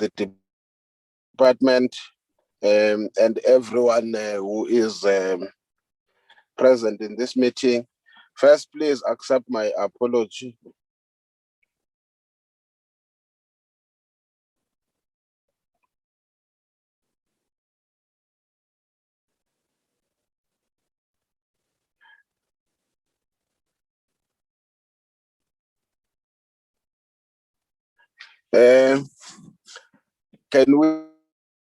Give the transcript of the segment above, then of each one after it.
the department, and everyone who is present in this meeting. First, please accept my apology. Can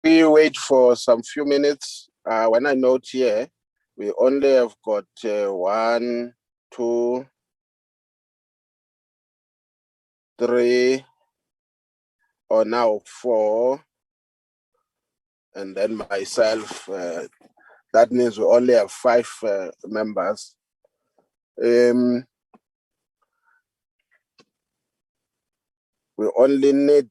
we wait for some few minutes? When I note here, we only have got 1, 2, 3, or now 4, and then myself. That means we only have 5 members. We only need,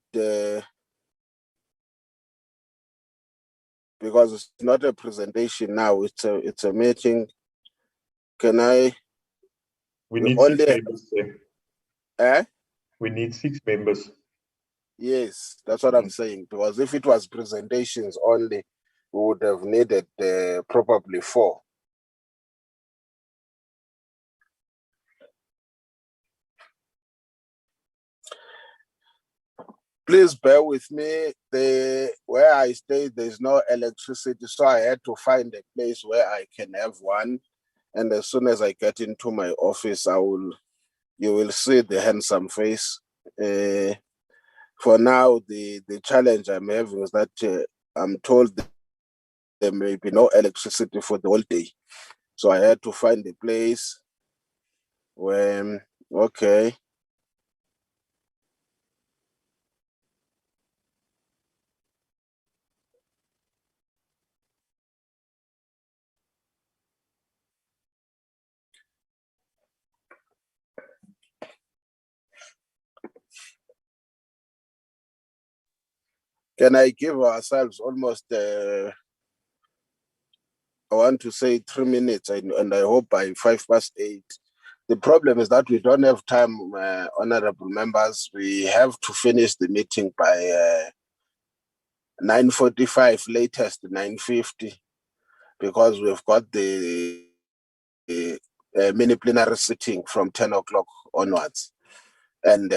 because it's not a presentation now, it's a meeting. Can I? We need only 6 members. We need 6 members. Yes, that's what I'm saying. Because if it was presentations only, we would have needed probably 4. Please bear with me. Where I stay, there's no electricity, so I had to find a place where I can have one. And as soon as I get into my office, you will see the handsome face. For now, the challenge I'm having is that I'm told that there may be no electricity for the whole day. So I had to find a place where, okay. Can I give ourselves almost, I want to say 3 minutes, and I hope by 8:05. The problem is that we don't have time, honorable members. We have to finish the meeting by 9:45, latest 9:50, because we've got the mini plenary sitting from 10 o'clock onwards. And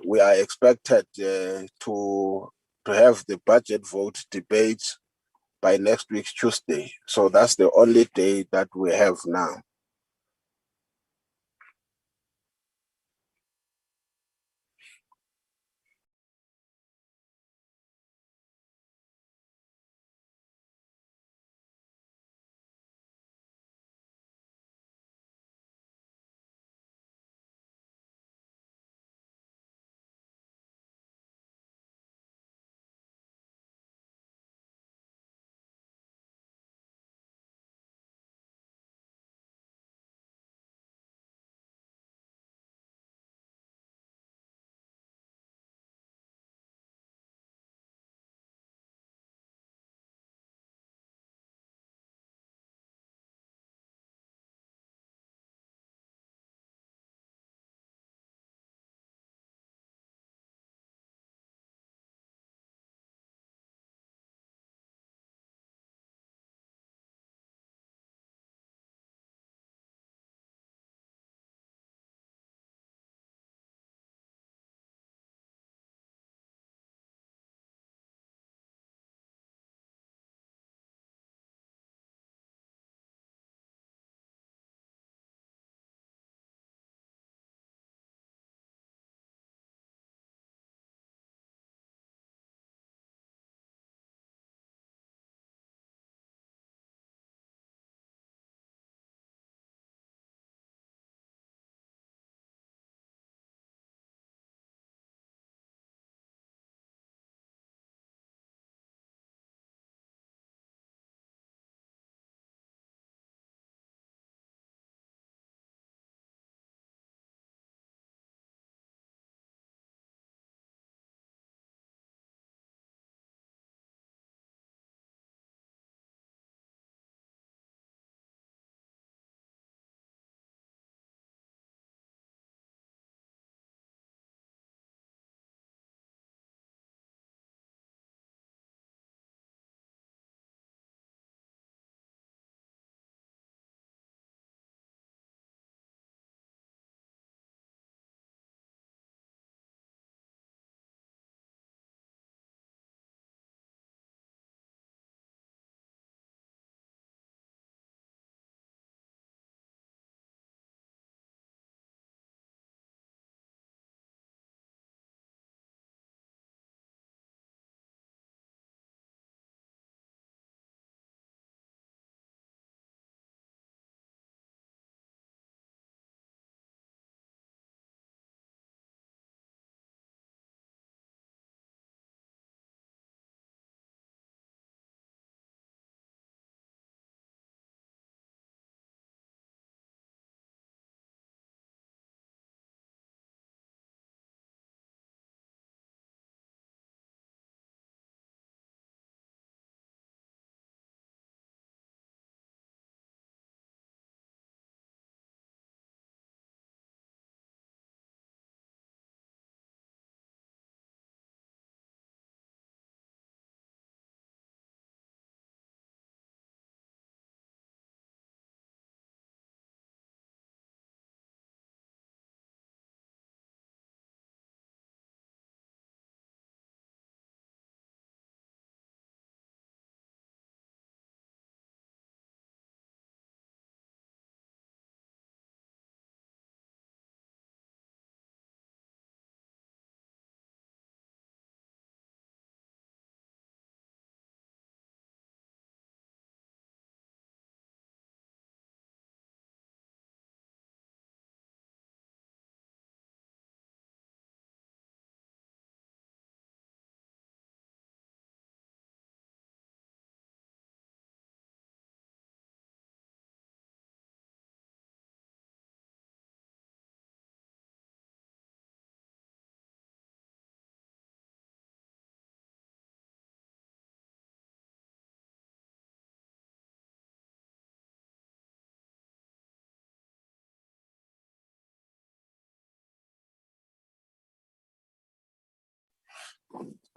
we are expected to have the budget vote debate by next week, Tuesday. So that's the only day that we have now.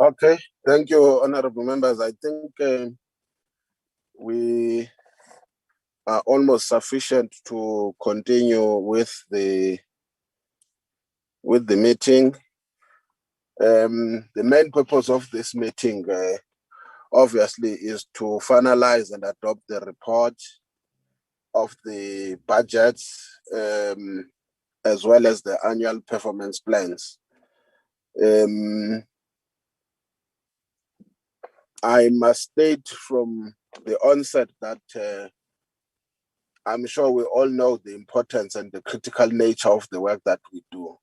Okay, thank you, honorable members. I think we are almost sufficient to continue with the meeting. The main purpose of this meeting, obviously, is to finalize and adopt the report of the budgets, as well as the annual performance plans. I must state from the onset that I'm sure we all know the importance and the critical nature of the work that we do.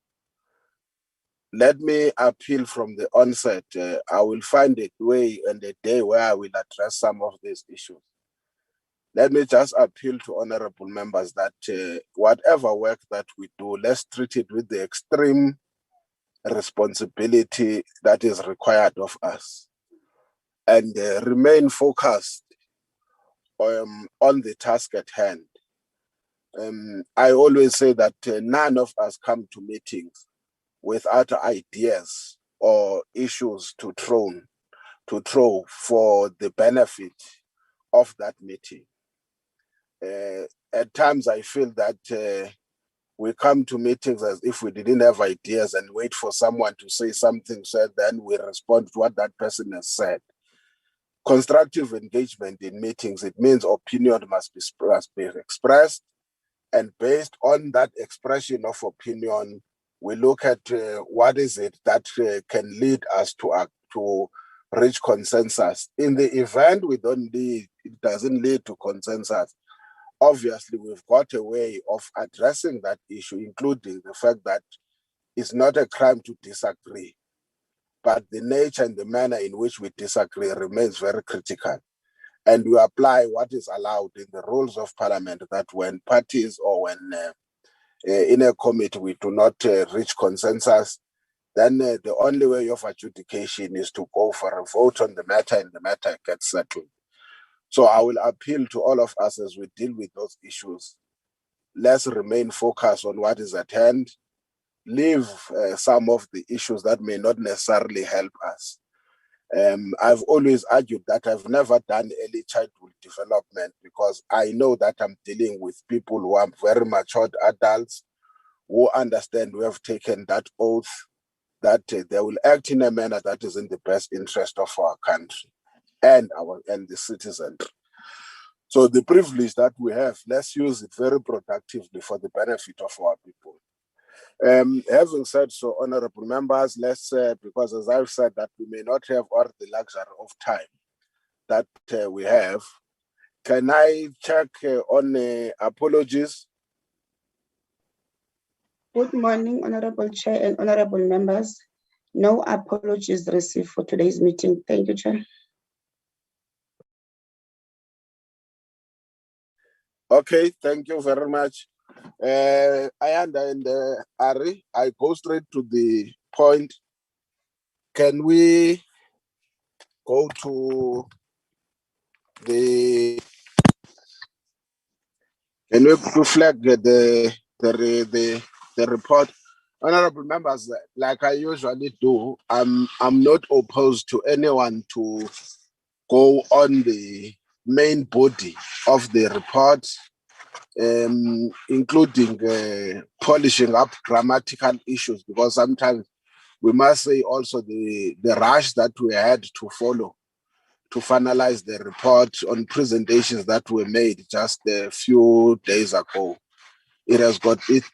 Let me appeal from the onset. I will find a way and a day where I will address some of these issues. Let me just appeal to honorable members that whatever work that we do, let's treat it with the extreme responsibility that is required of us, and remain focused on the task at hand. I always say that none of us come to meetings without ideas or issues to throw for the benefit of that meeting. At times I feel that we come to meetings as if we didn't have ideas and wait for someone to say something, so then we respond to what that person has said. Constructive engagement in meetings, it means opinion must be expressed, and based on that expression of opinion, we look at what is it that can lead us to reach consensus. In the event it doesn't lead to consensus, obviously we've got a way of addressing that issue, including the fact that it's not a crime to disagree, but the nature and the manner in which we disagree remains very critical. And we apply what is allowed in the rules of parliament, that when parties or when in a committee we do not reach consensus, then the only way of adjudication is to go for a vote on the matter, and the matter gets settled. So I will appeal to all of us as we deal with those issues. Let's remain focused on what is at hand. Leave some of the issues that may not necessarily help us. I've always argued that I've never done early childhood development because I know that I'm dealing with people who are very matured adults who understand, who have taken that oath that they will act in a manner that is in the best interest of our country and the citizens. So the privilege that we have, let's use it very productively for the benefit of our people. Having said so, honorable members, let's because as I've said that we may not have all the luxury of time that we have. Can I check on apologies? Good morning, Honorable Chair and honorable members. No apologies received for today's meeting. Thank you, Chair. Okay, thank you very much. Ayanda and Ari, I go straight to the point. Can we go to the? Can we reflect the report? Honorable members, like I usually do, I'm not opposed to anyone to go on the main body of the report, including polishing up grammatical issues, because sometimes we must say also the rush that we had to follow to finalize the report on presentations that were made just a few days ago. It has got its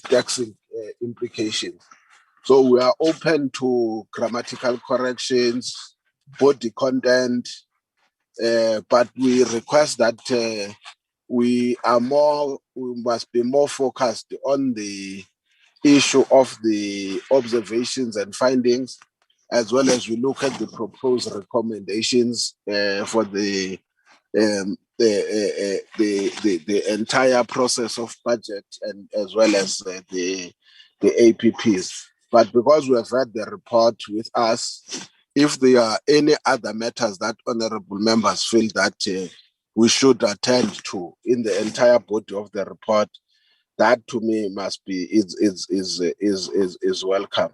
taxing implications. So we are open to grammatical corrections, body content, but we request that we must be more focused on the issue of the observations and findings, as well as we look at the proposed recommendations for the entire process of budget, and as well as the APPs. But because we have had the report with us, if there are any other matters that honorable members feel that we should attend to in the entire body of the report, that to me must be is welcome.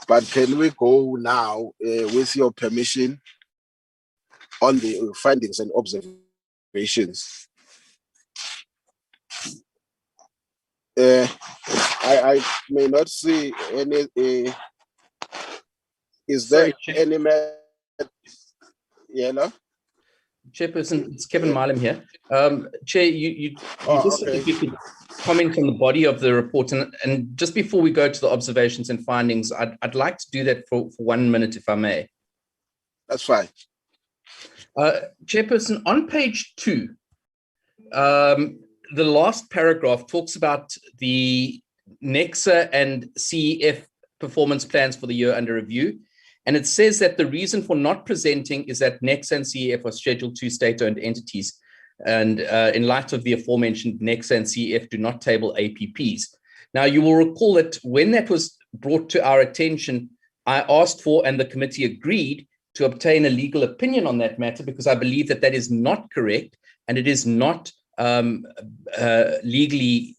But can we go now, with your permission, on the findings and observations? I may not see any. Is Sorry, there any? No? Chairperson, it's Kevin Milam here. Chair, you just Okay. if you could comment on the body of the report, and just before we go to the observations and findings, I'd like to do that for 1 minute, if I may. That's fine. Chairperson, on page 2, the last paragraph talks about the NECSA and CEF performance plans for the year under review. And it says that the reason for not presenting is that NECSA and CEF are Schedule 2 state-owned entities. And in light of the aforementioned, NECSA and CEF do not table APPs. Now, you will recall that when that was brought to our attention, I asked for, and the committee agreed, to obtain a legal opinion on that matter, because I believe that that is not correct and it is not legally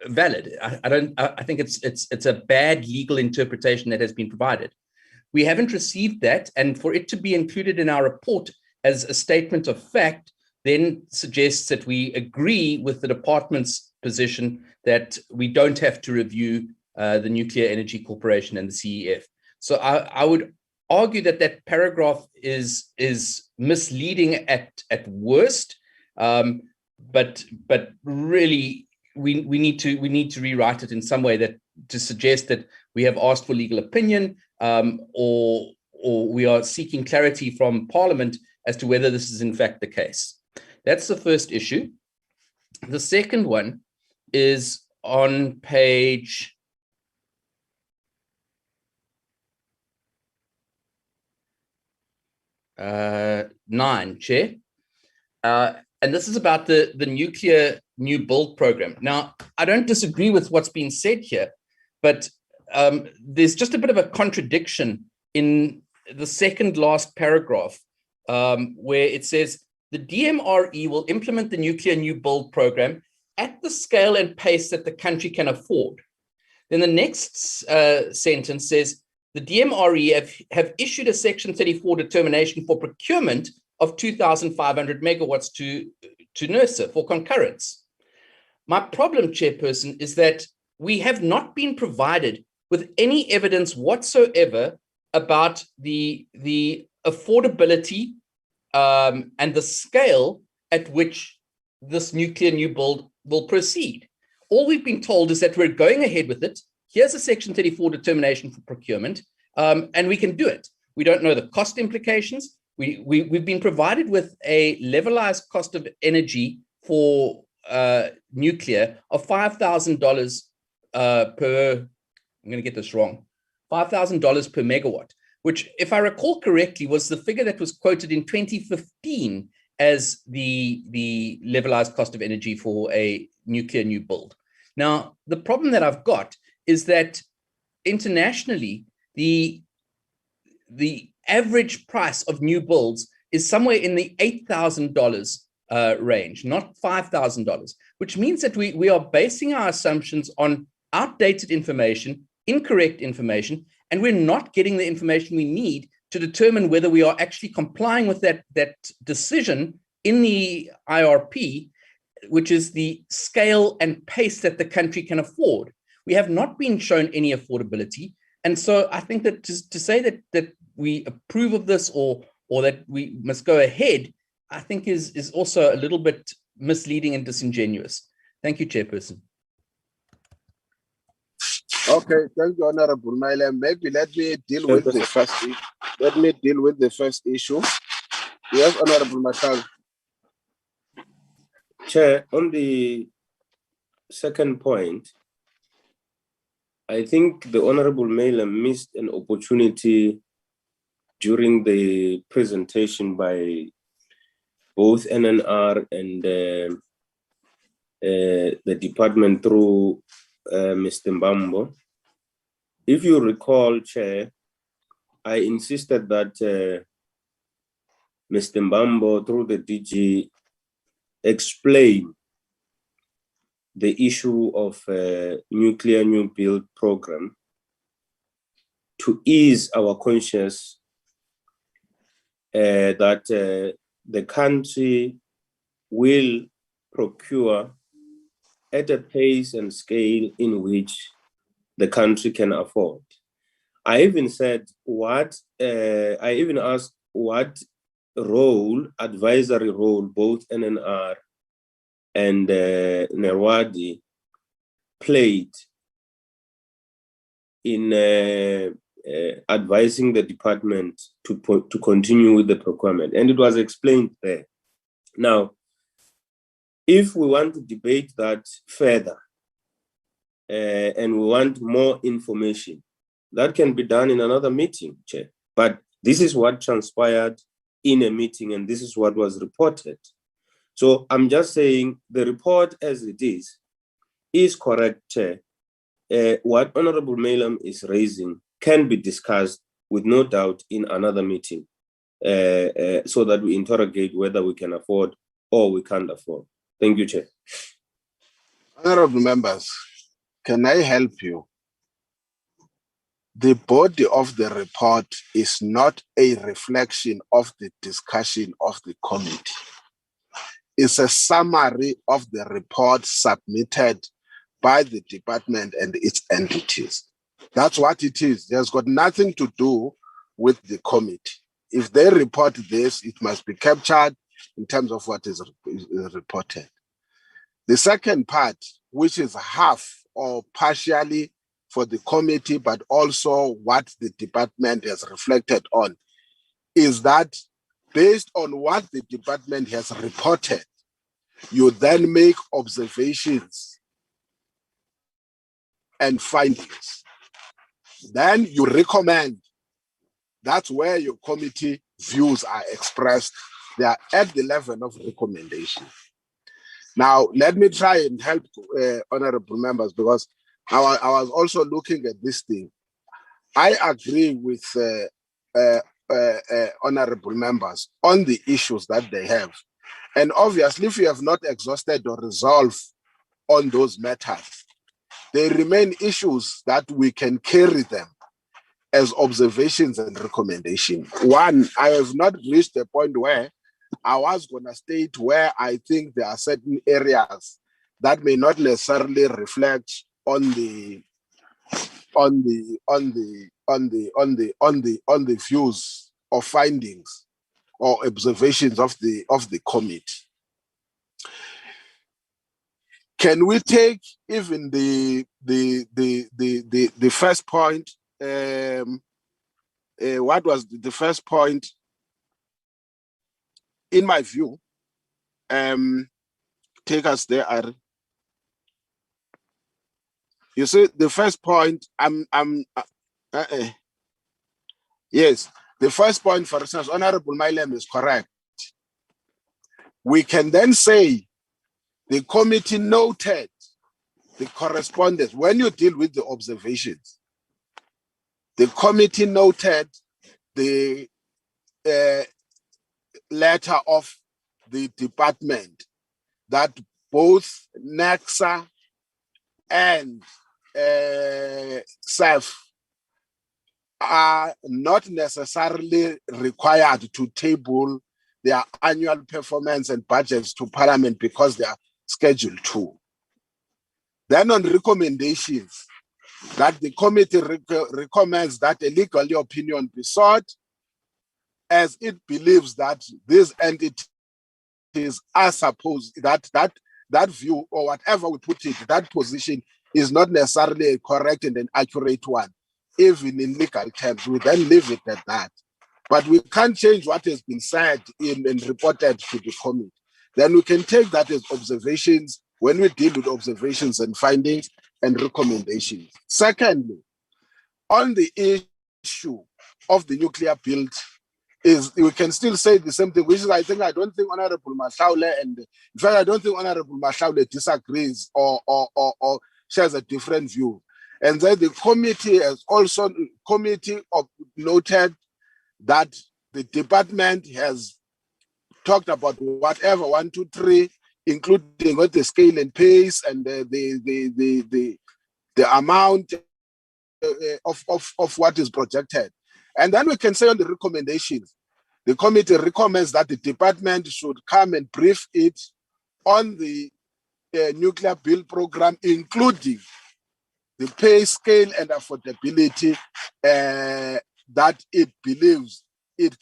valid. I think it's a bad legal interpretation that has been provided. We haven't received that, and for it to be included in our report as a statement of fact then suggests that we agree with the department's position that we don't have to review the Nuclear Energy Corporation and the CEF. So I would argue that that paragraph is misleading at worst, but really we need to rewrite it in some way that to suggest that we have asked for legal opinion, or we are seeking clarity from Parliament as to whether this is in fact the case. That's the first issue. The second one is on page 9, Chair. And this is about the nuclear new build program. Now, I don't disagree with what's been said here, but there's just a bit of a contradiction in the second last paragraph, where it says the DMRE will implement the nuclear new build program at the scale and pace that the country can afford. Then the next sentence says the DMRE have issued a Section 34 determination for procurement of 2,500 megawatts to NERSA for concurrence. My problem, Chairperson, is that we have not been provided with any evidence whatsoever about the affordability and the scale at which this nuclear new build will proceed. All we've been told is that we're going ahead with it. Here's a Section 34 determination for procurement, and we can do it. We don't know the cost implications. We've been provided with a levelized cost of energy for nuclear of $5,000 per, I'm going to get this wrong, $5,000 per megawatt, which, if I recall correctly, was the figure that was quoted in 2015 as the levelized cost of energy for a nuclear new build. Now, the problem that I've got is that internationally, the average price of new builds is somewhere in the $8,000 range, not $5,000, which means that we are basing our assumptions on outdated information, incorrect information, and we're not getting the information we need to determine whether we are actually complying with that decision in the IRP, which is the scale and pace that the country can afford. We have not been shown any affordability. And so I think that to say that we approve of this or that we must go ahead, I think is also a little bit misleading and disingenuous. Thank you, Chairperson. Okay, thank you, Honorable Milam. Maybe let me deal with the first issue. Let me deal with the first issue. Yes, Honorable Mashal. Chair, on the second point, I think the Honorable Milam missed an opportunity during the presentation by both NNR and the department through Mr. Mbambo. If you recall, Chair, I insisted that Mr. Mbambo, through the DG, explain the issue of nuclear new build program to ease our conscience that the country will procure at a pace and scale in which the country can afford. I even said I even asked what role, advisory role, both NNR and Nerwadi played in advising the department to continue with the procurement. And it was explained there. Now, if we want to debate that further and we want more information, that can be done in another meeting, Chair. But this is what transpired in a meeting and this is what was reported. So I'm just saying the report as it is correct, Chair. What Honorable Malam is raising can be discussed with no doubt in another meeting so that we interrogate whether we can afford or we can't afford. Thank you, Chair. Honorable members, can I help you? The body of the report is not a reflection of the discussion of the committee. It's a summary of the report submitted by the department and its entities. That's what it is. There's got nothing to do with the committee. If they report this, it must be captured in terms of what is reported. The second part, which is half or partially for the committee, but also what the department has reflected on, is that based on what the department has reported, you then make observations and findings. Then you recommend. That's where your committee views are expressed. They are at the level of recommendation. Now, let me try and help honorable members, because I was also looking at this thing. I agree with honorable members on the issues that they have. And obviously, if you have not exhausted or resolved on those matters, there remain issues that we can carry them as observations and recommendations. One, I have not reached a point where I was going to state where I think there are certain areas that may not necessarily reflect on the views or findings or observations of the committee. Can we take even the first point? What was the first point? In my view, take us there, Ari. You see, the first point, yes, the first point, for instance, Honorable Malam is correct. We can then say the committee noted the correspondence. When you deal with the observations, the committee noted the letter of the department that both NEXA and SAF are not necessarily required to table their annual performance and budgets to Parliament because they are Schedule 2. Then on recommendations, that the committee recommends that a legal opinion be sought as it believes that these entities are supposed, that view or whatever we put it, that position is not necessarily a correct and an accurate one, even in legal terms. We then leave it at that. But we can't change what has been said and reported to the committee. Then we can take that as observations when we deal with observations and findings and recommendations. Secondly, on the issue of the nuclear build, we can still say the same thing, which is I don't think Honorable Mahlaule, and in fact, I don't think Honorable Mahlaule disagrees or shares a different view. And then the committee has also noted that the department has talked about whatever 1, 2, 3, including what the scale and pace and the amount of what is projected. And then we can say on the recommendations, the committee recommends that the department should come and brief it on the nuclear build program, including the pay scale and affordability that it believes it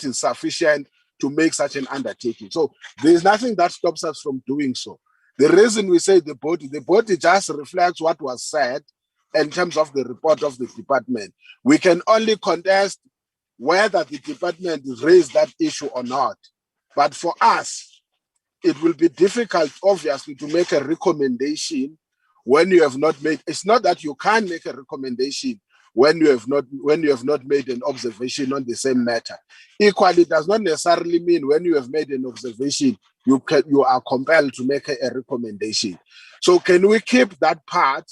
is sufficient to make such an undertaking. So there's nothing that stops us from doing so. The reason we say the body just reflects what was said in terms of the report of the department. We can only contest whether the department raised that issue or not. But for us, it will be difficult, obviously, to make a recommendation when you have not made. It's not that you can't make a recommendation when you have not made an observation on the same matter. Equally, it does not necessarily mean when you have made an observation, you are compelled to make a recommendation. So can we keep that part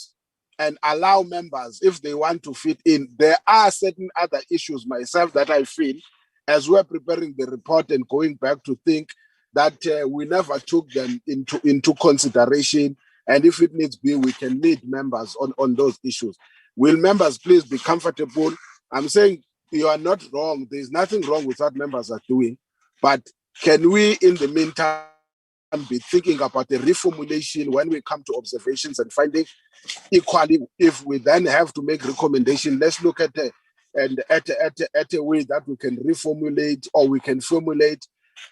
and allow members, if they want to fit in? There are certain other issues myself that I feel, as we're preparing the report and going back to think that we never took them into consideration. And if it needs be, we can lead members on those issues. Will members please be comfortable? I'm saying you are not wrong. There's nothing wrong with what members are doing. But can we, in the meantime, be thinking about the reformulation when we come to observations and finding? Equally, if we then have to make recommendation, let's look at a way that we can reformulate, or we can formulate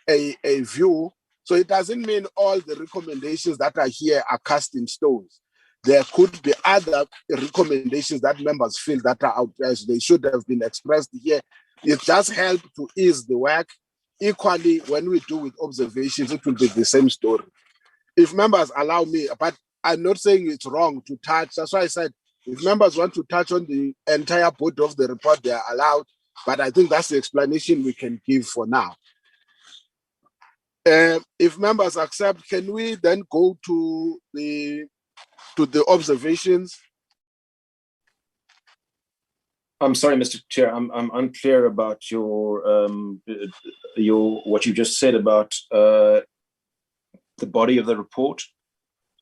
a view. So it doesn't mean all the recommendations that are here are cast in stones. There could be other recommendations that members feel that are out there. They should have been expressed here. It just helps to ease the work. Equally, when we do with observations, it will be the same story. If members allow me, but I'm not saying it's wrong to touch. That's why I said, if members want to touch on the entire body of the report, they are allowed. But I think that's the explanation we can give for now. If members accept, can we then go to the observations? I'm sorry, Mr. Chair. I'm unclear about your what you just said about the body of the report,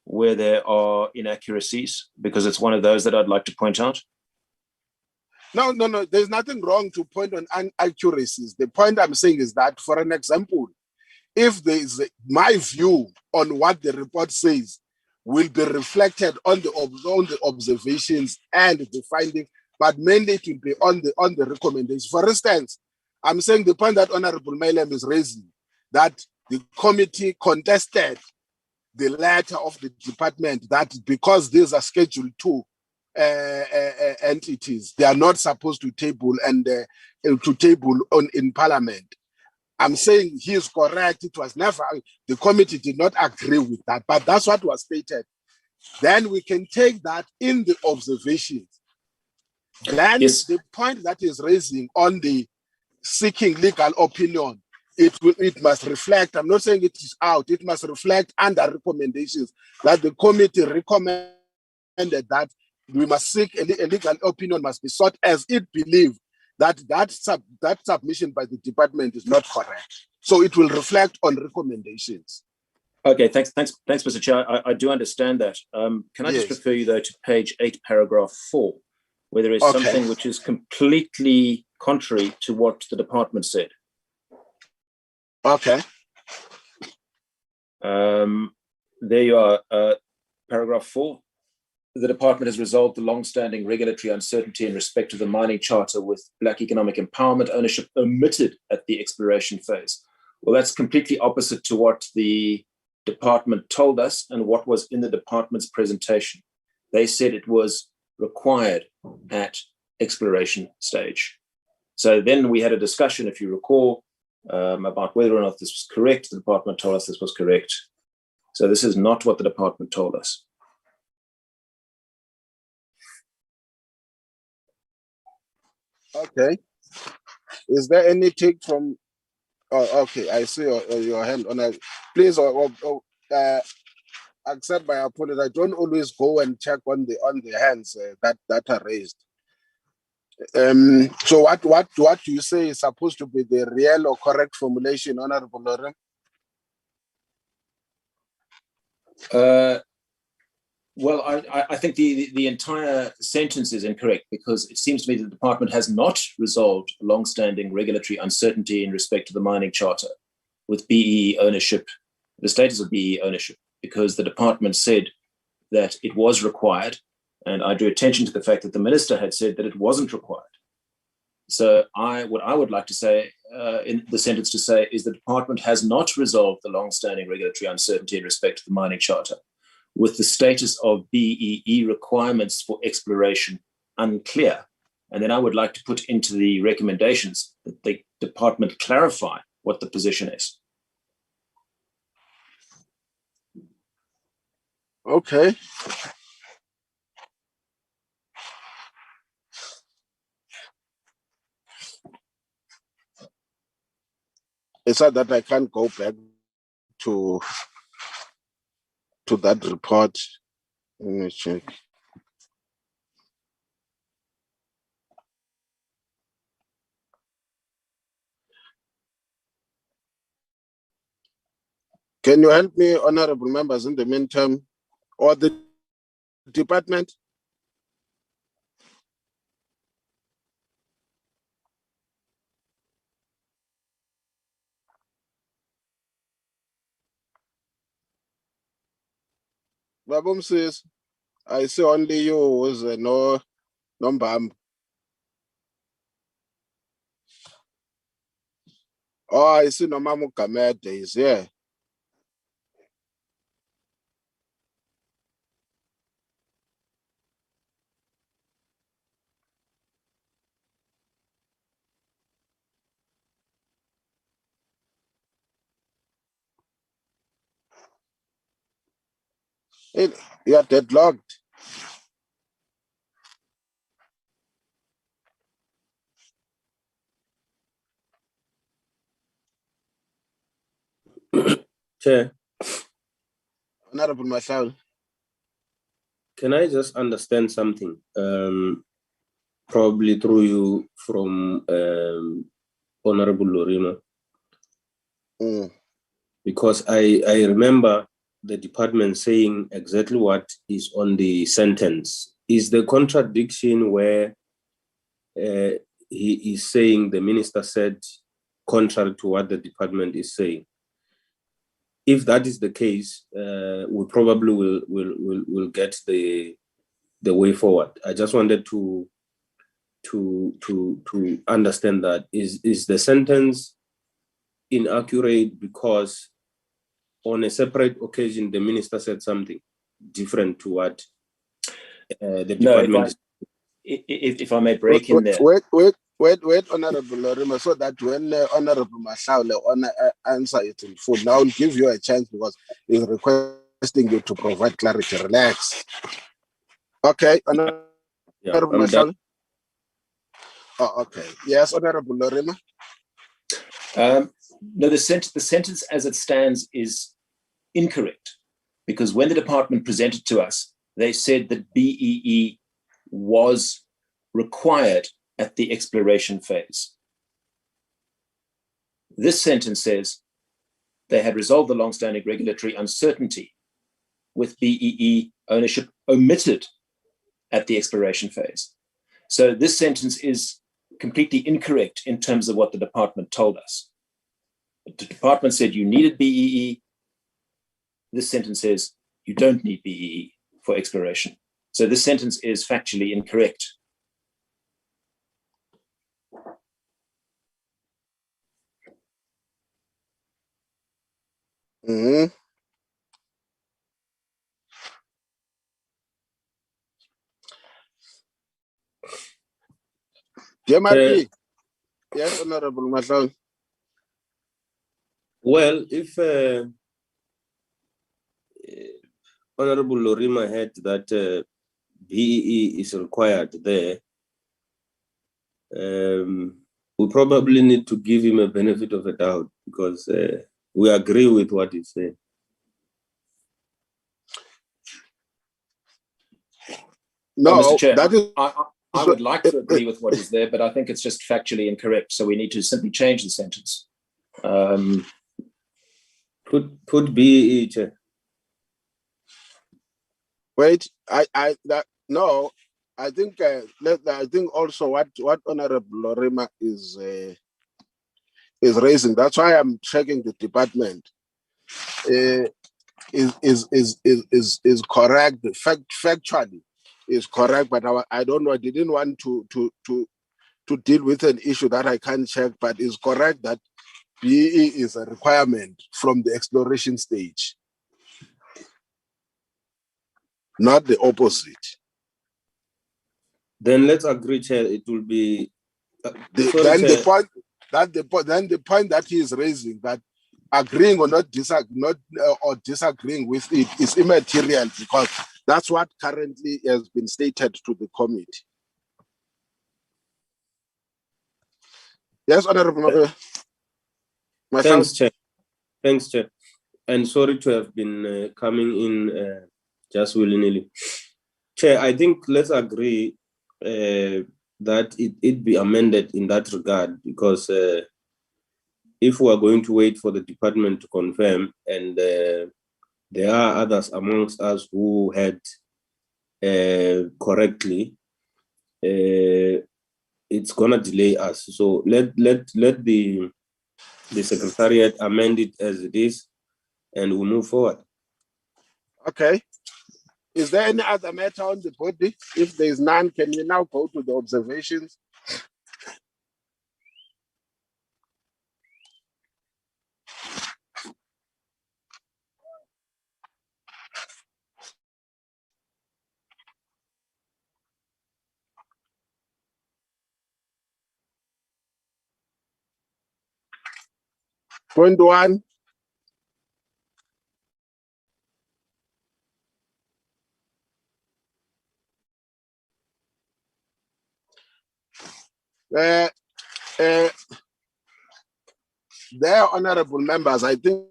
where there are inaccuracies, because it's one of those that I'd like to point out. No. There's nothing wrong to point on inaccuracies. The point I'm saying is that, for an example, if there is my view on what the report says will be reflected on the observations and the findings, but mainly it will be on the recommendations. For instance, I'm saying the point that Honorable Mailem is raising, that the committee contested the letter of the department that because these are Schedule 2 entities, they are not supposed to table in Parliament. I'm saying he is correct. It was never, the committee did not agree with that, but that's what was stated. Then we can take that in the observations. Then yes, the point that is raising on the seeking legal opinion, it must reflect, I'm not saying it is out, it must reflect under recommendations that the committee recommended that we must seek a legal opinion must be sought as it believes that submission by the department is not correct. So it will reflect on recommendations. Okay, thanks, Mr. Chair. I do understand that. Can I just refer you though to page 8, paragraph 4, where there is something which is completely contrary to what the department said. Okay. There you are, paragraph 4. The department has resolved the long-standing regulatory uncertainty in respect to the mining charter with Black economic empowerment ownership omitted at the exploration phase. Well, that's completely opposite to what the department told us and what was in the department's presentation. They said it was required at exploration stage. So then we had a discussion, if you recall, about whether or not this was correct. The department told us this was correct. So this is not what the department told us. Okay. Is there any take from? Oh, okay. I see your hand on it. Please, accept my apology. I don't always go and check on the hands that are raised. So what do you say is supposed to be the real or correct formulation, Honorable Lorem? Well, I think the entire sentence is incorrect because it seems to me that the department has not resolved long-standing regulatory uncertainty in respect to the mining charter with BEE ownership, the status of BEE ownership, because the department said that it was required, and I drew attention to the fact that the minister had said that it wasn't required. So what I would like to say in the sentence to say is the department has not resolved the long-standing regulatory uncertainty in respect to the mining charter with the status of BEE requirements for exploration unclear. And then I would like to put into the recommendations that the department clarify what the position is. Okay. It's sad that I can't go back to that report. Let me check. Can you help me, honorable members, in the meantime, or the department? Babum says, I see only you who's no Mbam. Oh, I see no Mamu Kamede is here. You are deadlocked. Chair, Honorable Mashal. can I just understand something? Probably through you from Honorable Lorima. Because I remember the department saying exactly what is on the sentence. Is the contradiction where he is saying the minister said contrary to what the department is saying? If that is the case, we probably will get the way forward. I just wanted to understand that is the sentence inaccurate because on a separate occasion the minister said something different to what the department. If I may break in there. Wait, Honorable Lorima, so that when Honorable Mashaule answer it in full, now I'll give you a chance because he's requesting you to provide clarity. Relax. Okay, Honorable Mashaule. Oh, okay. Yes, Honorable Lorima. No, the sentence as it stands is incorrect because when the department presented to us, they said that BEE was required at the exploration phase. This sentence says they had resolved the long-standing regulatory uncertainty with BEE ownership omitted at the exploration phase. So this sentence is completely incorrect in terms of what the department told us. The department said you needed BEE. This sentence says you don't need BEE for exploration. So this sentence is factually incorrect. JMRP. Yes, Honorable Mashaule. Well, if Honorable Lorima had that BEE is required there, we probably need to give him a benefit of a doubt because we agree with what he said. No, Mr. Chair, that is, I would like to agree with what is there, but I think it's just factually incorrect. So we need to simply change the sentence. Put BEE, Chair. Wait, no, I think I think also what Honorable Lorima is raising. That's why I'm checking the department. Is correct. Factually is correct, but I don't know. I didn't want to deal with an issue that I can't check, but it's correct that BEE is a requirement from the exploration stage, not the opposite. Then let's agree, Chair. It will be. Then the point that he is raising, that agreeing or not disagreeing with it is immaterial, because that's what currently has been stated to the committee. Yes, Honorable. Thanks, Chair. Thanks, Chair. And sorry to have been coming in just willy-nilly. Chair, I think let's agree that it be amended in that regard, because if we are going to wait for the department to confirm, and there are others amongst us who had correctly, it's gonna delay us. So let the Secretariat amend it as it is, and we'll move forward. Okay. Is there any other matter on the body? If there is none, can we now go to the observations? Point one. There, honorable members, I think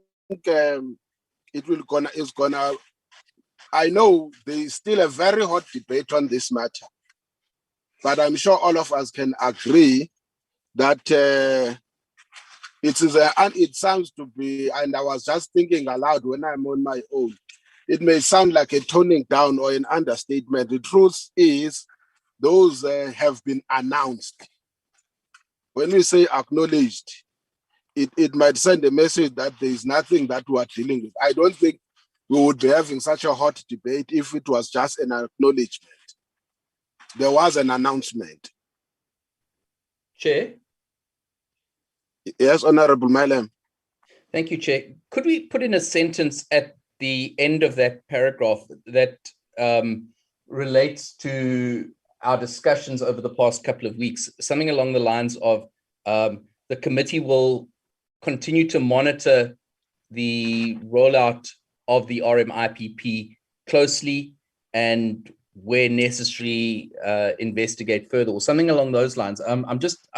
I know there is still a very hot debate on this matter, but I'm sure all of us can agree that it sounds to be, and I was just thinking aloud when I'm on my own, it may sound like a toning down or an understatement. The truth is, those have been announced. When we say acknowledged, it might send a message that there is nothing that we are dealing with. I don't think we would be having such a hot debate if it was just an acknowledgement. There was an announcement. Chair? Yes, Honorable Malem. Thank you, Chair. Could we put in a sentence at the end of that paragraph that relates to our discussions over the past couple of weeks, something along the lines of the committee will continue to monitor the rollout of the RMIPP closely, and where necessary, investigate further, or something along those lines. I'm just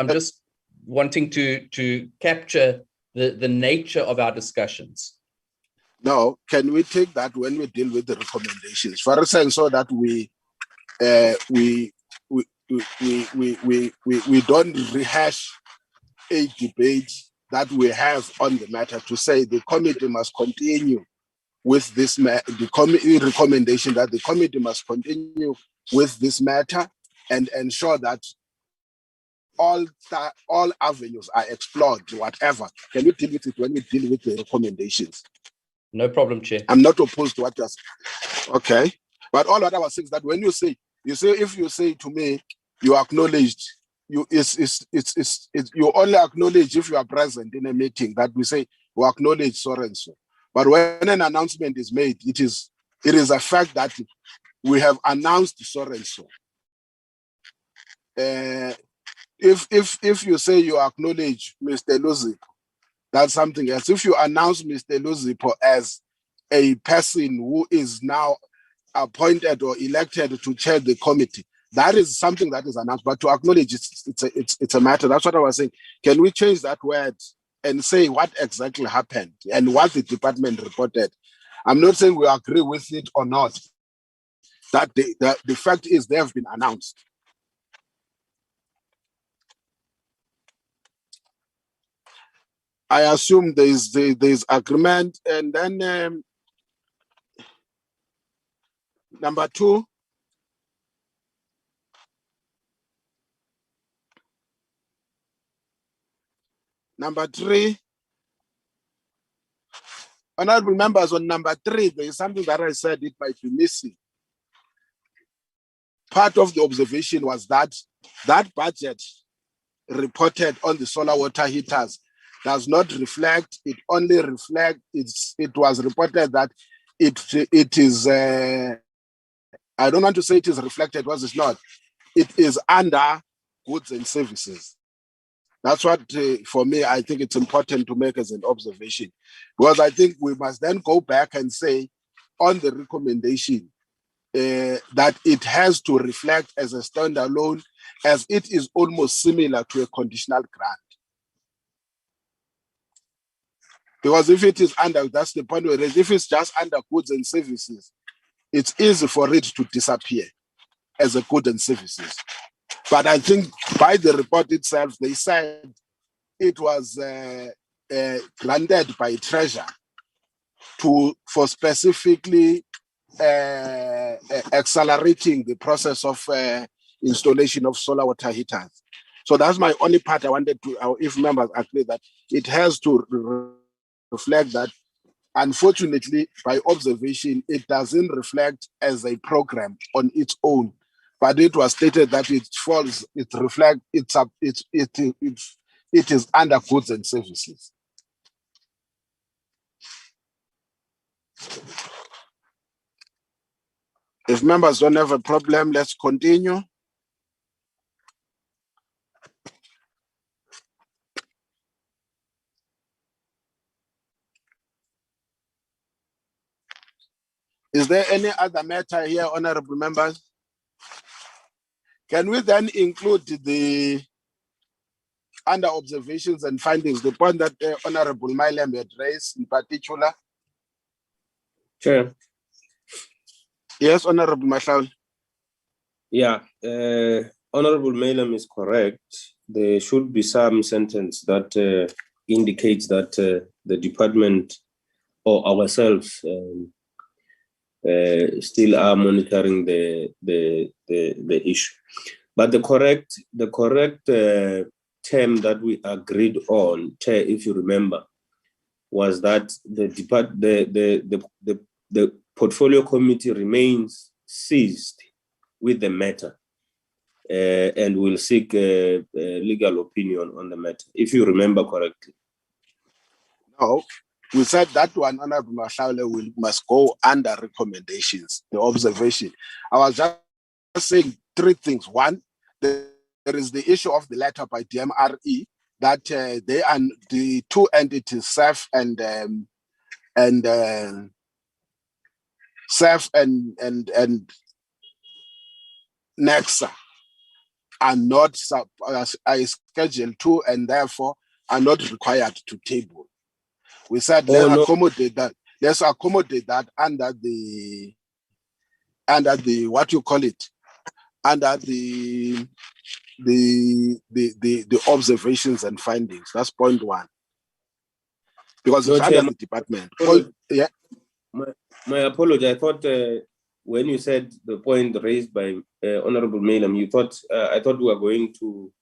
wanting to capture the nature of our discussions. Now, can we take that when we deal with the recommendations, for instance, so that we don't rehash a debate that we have on the matter, to say the committee must continue with this recommendation that the committee must continue with this matter and ensure that all avenues are explored, whatever. Can we deal with it when we deal with the recommendations? No problem, Chair. I'm not opposed to what you're saying. Okay. But all what I was saying is that when you say, if you say to me, you acknowledged, you only acknowledge if you are present in a meeting, that we say, we acknowledge so and so. But when an announcement is made, it is a fact that we have announced so and so. If you say you acknowledge Mr. Luzipo, that's something else. If you announce Mr. Luzipo as a person who is now appointed or elected to chair the committee, that is something that is announced. But to acknowledge it's a matter. That's what I was saying. Can we change that word and say what exactly happened and what the department reported? I'm not saying we agree with it or not. That the fact is they have been announced. I assume there's agreement, and then Number 2. Number 3. Honorable members, on number 3, there is something that I said it might be missing. Part of the observation was that that budget reported on the solar water heaters does not reflect, it only reflects, it was reported that it is, I don't want to say it is reflected, because it's not. It is under goods and services. That's what, for me, I think it's important to make as an observation, because I think we must then go back and say on the recommendation that it has to reflect as a standalone, as it is almost similar to a conditional grant. Because if it is under, that's the point where if it's just under goods and services, it's easy for it to disappear as a goods and services. But I think by the report itself, they said it was granted by Treasury for specifically accelerating the process of installation of solar water heaters. So that's my only part I wanted to, if members agree that it has to reflect that. Unfortunately, by observation, it doesn't reflect as a program on its own, but it was stated that it falls, it reflects, it is under goods and services. If members don't have a problem, let's continue. Is there any other matter here, honorable members? Can we then include the under observations and findings, the point that Honorable Mylem had raised in particular? Chair. Yes, Honorable Mahlaul. Yeah, Honorable Mylem is correct. There should be some sentence that indicates that the department or ourselves still are monitoring the issue. But the correct term that we agreed on, Chair, if you remember, was that the portfolio committee remains seized with the matter and will seek a legal opinion on the matter, if you remember correctly. No, we said that one, Honorable Mahlaule, must go under recommendations, the observation. I was just saying 3 things. One, there is the issue of the letter by DMRE that they are the 2 entities, SAF and NEXA, are not scheduled to, and therefore are not required to table. We said accommodate that. Let's accommodate that under the what you call it, under the observations and findings. That's point 1. Because it's under the department. Yeah. My apology. I thought when you said the point raised by Honorable Mylem, you thought I thought we were going to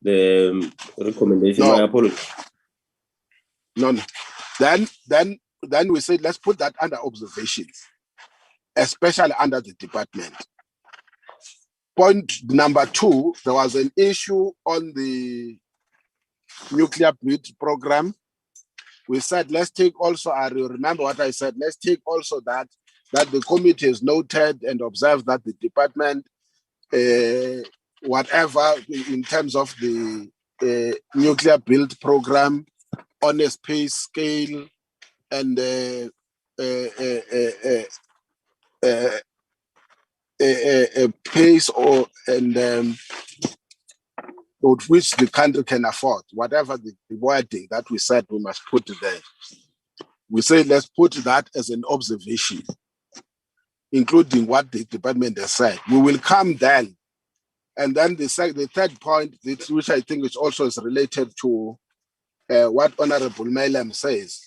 the recommendation. No. My apology. No. Then we said let's put that under observations, especially under the department. Point number 2, there was an issue on the nuclear bridge program. We said let's take also, I remember what I said, let's take also that the committee has noted and observed that the department, whatever in terms of the nuclear build program on a space scale and a pace or which the country can afford, whatever the wording that we said we must put there. We say let's put that as an observation, including what the department has said. We will come then. And then the 3rd point, which I think is also is related to what Honorable Mylem says,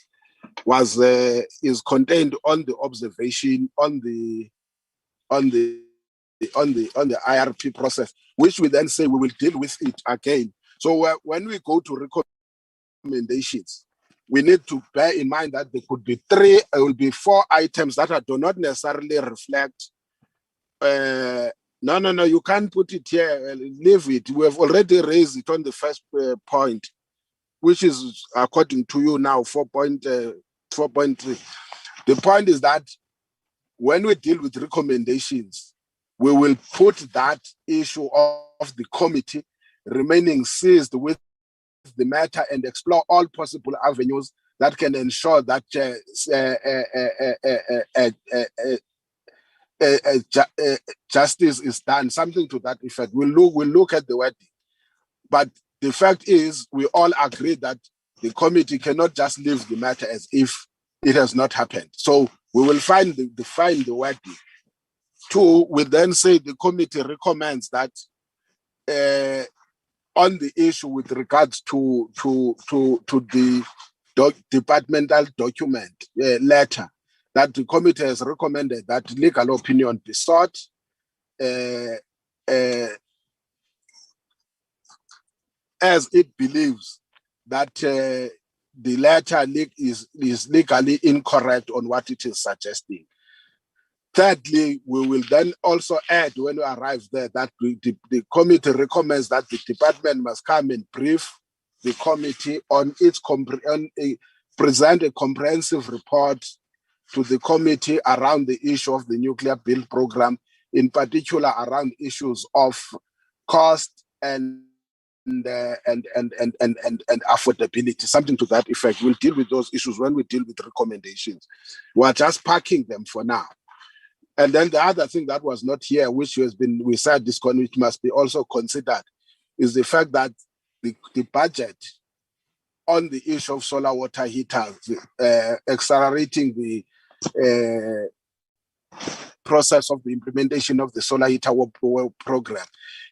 is contained on the observation on the on the IRP process, which we then say we will deal with it again. So when we go to recommendations, we need to bear in mind that there could be four items that do not necessarily reflect. No, you can't put it here. Leave it. We have already raised it on the first point, which is, according to you now, 4.3. The point is that when we deal with recommendations, we will put that issue of the committee remaining seized with the matter and explore all possible avenues that can ensure that justice is done, something to that effect. We'll look at the wording. But the fact is, we all agree that the committee cannot just leave the matter as if it has not happened. So we will find the wording. Two, we then say the committee recommends that on the issue with regards to the departmental document letter, that the committee has recommended that legal opinion be sought as it believes that the letter is legally incorrect on what it is suggesting. Thirdly, we will then also add, when we arrive there, that the committee recommends that the department must come and brief the committee on present a comprehensive report to the committee around the issue of the nuclear build program, in particular around issues of cost and affordability, something to that effect. We'll deal with those issues when we deal with recommendations. We're just parking them for now. And then the other thing that was not here, which we said this which must be also considered, is the fact that the budget on the issue of solar water heaters, accelerating the process of the implementation of the solar heater program,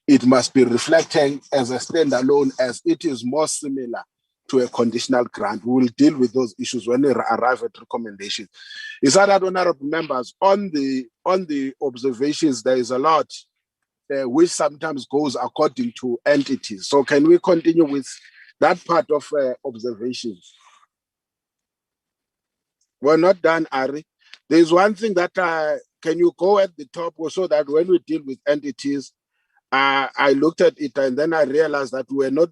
it must be reflecting as a standalone, as it is more similar to a conditional grant. We will deal with those issues when we arrive at recommendations. Is that, honorable members, on the observations, there is a lot which sometimes goes according to entities. So can we continue with that part of observations? We're not done, Ari. There's one thing that can you go at the top so that when we deal with entities, I looked at it and then I realized that we're not,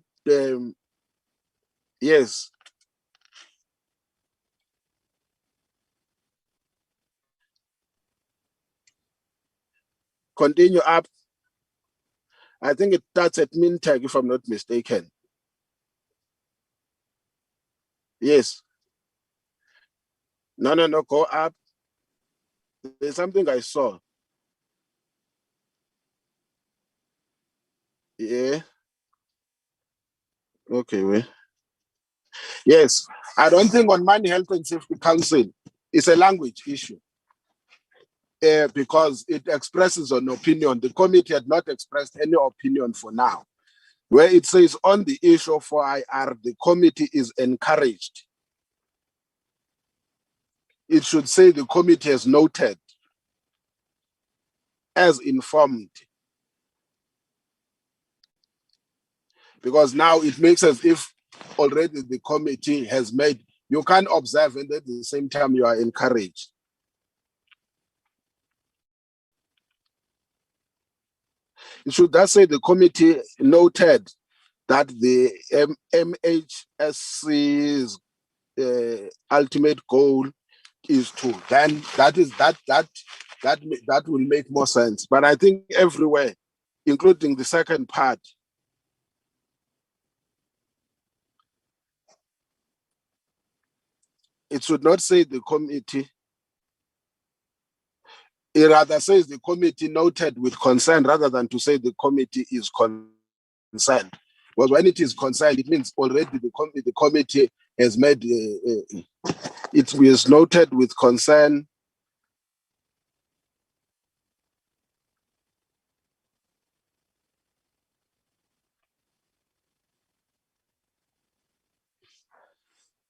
yes. Continue up. I think it starts at Mintag, if I'm not mistaken. Yes. No, go up. There's something I saw. Yeah. Okay, wait. Yes. I don't think on Money, Health and Safety Council, it's a language issue. Because it expresses an opinion. The committee had not expressed any opinion for now. Where it says on the issue of IR, the committee is encouraged. It should say the committee has noted, as informed. Because now it makes as if already the committee has made, you can't observe and at the same time you are encouraged. It should thus say the committee noted that the MHSC's ultimate goal is to, then that will make more sense. But I think everywhere, including the second part, it should not say the committee. It rather says the committee noted with concern rather than to say the committee is concerned. Because when it is concerned, it means already the committee has made, it was noted with concern.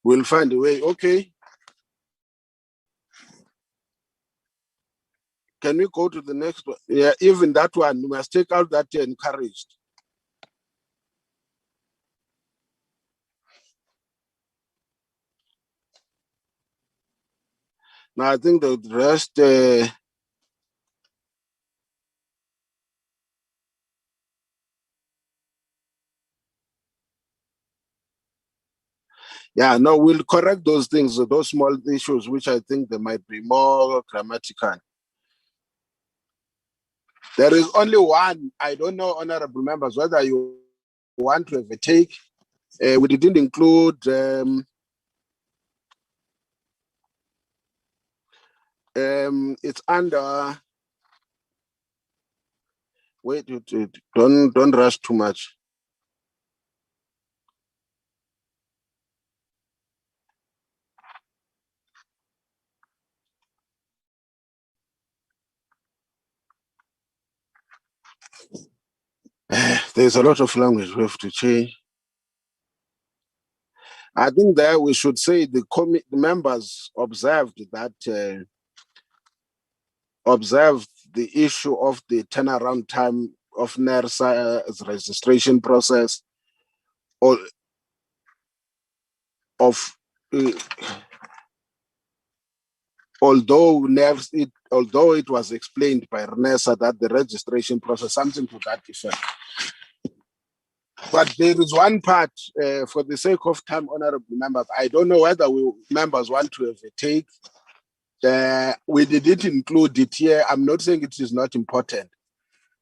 We'll find a way, okay. Can we go to the next one? Yeah, even that one, we must take out that encouraged. Now, I think the rest, yeah, no, we'll correct those things, those small issues, which I think they might be more grammatical. There is only one, I don't know, honorable members, whether you want to have a take. We didn't include it's under, wait, don't rush too much. There's a lot of language we have to change. I think that we should say the members observed that observed the issue of the turnaround time of NERSA's registration process, or of although it was explained by NERSA that the registration process, something to that effect. But there is one part, for the sake of time, honorable members, I don't know whether members want to have a take. We didn't include it here. I'm not saying it is not important.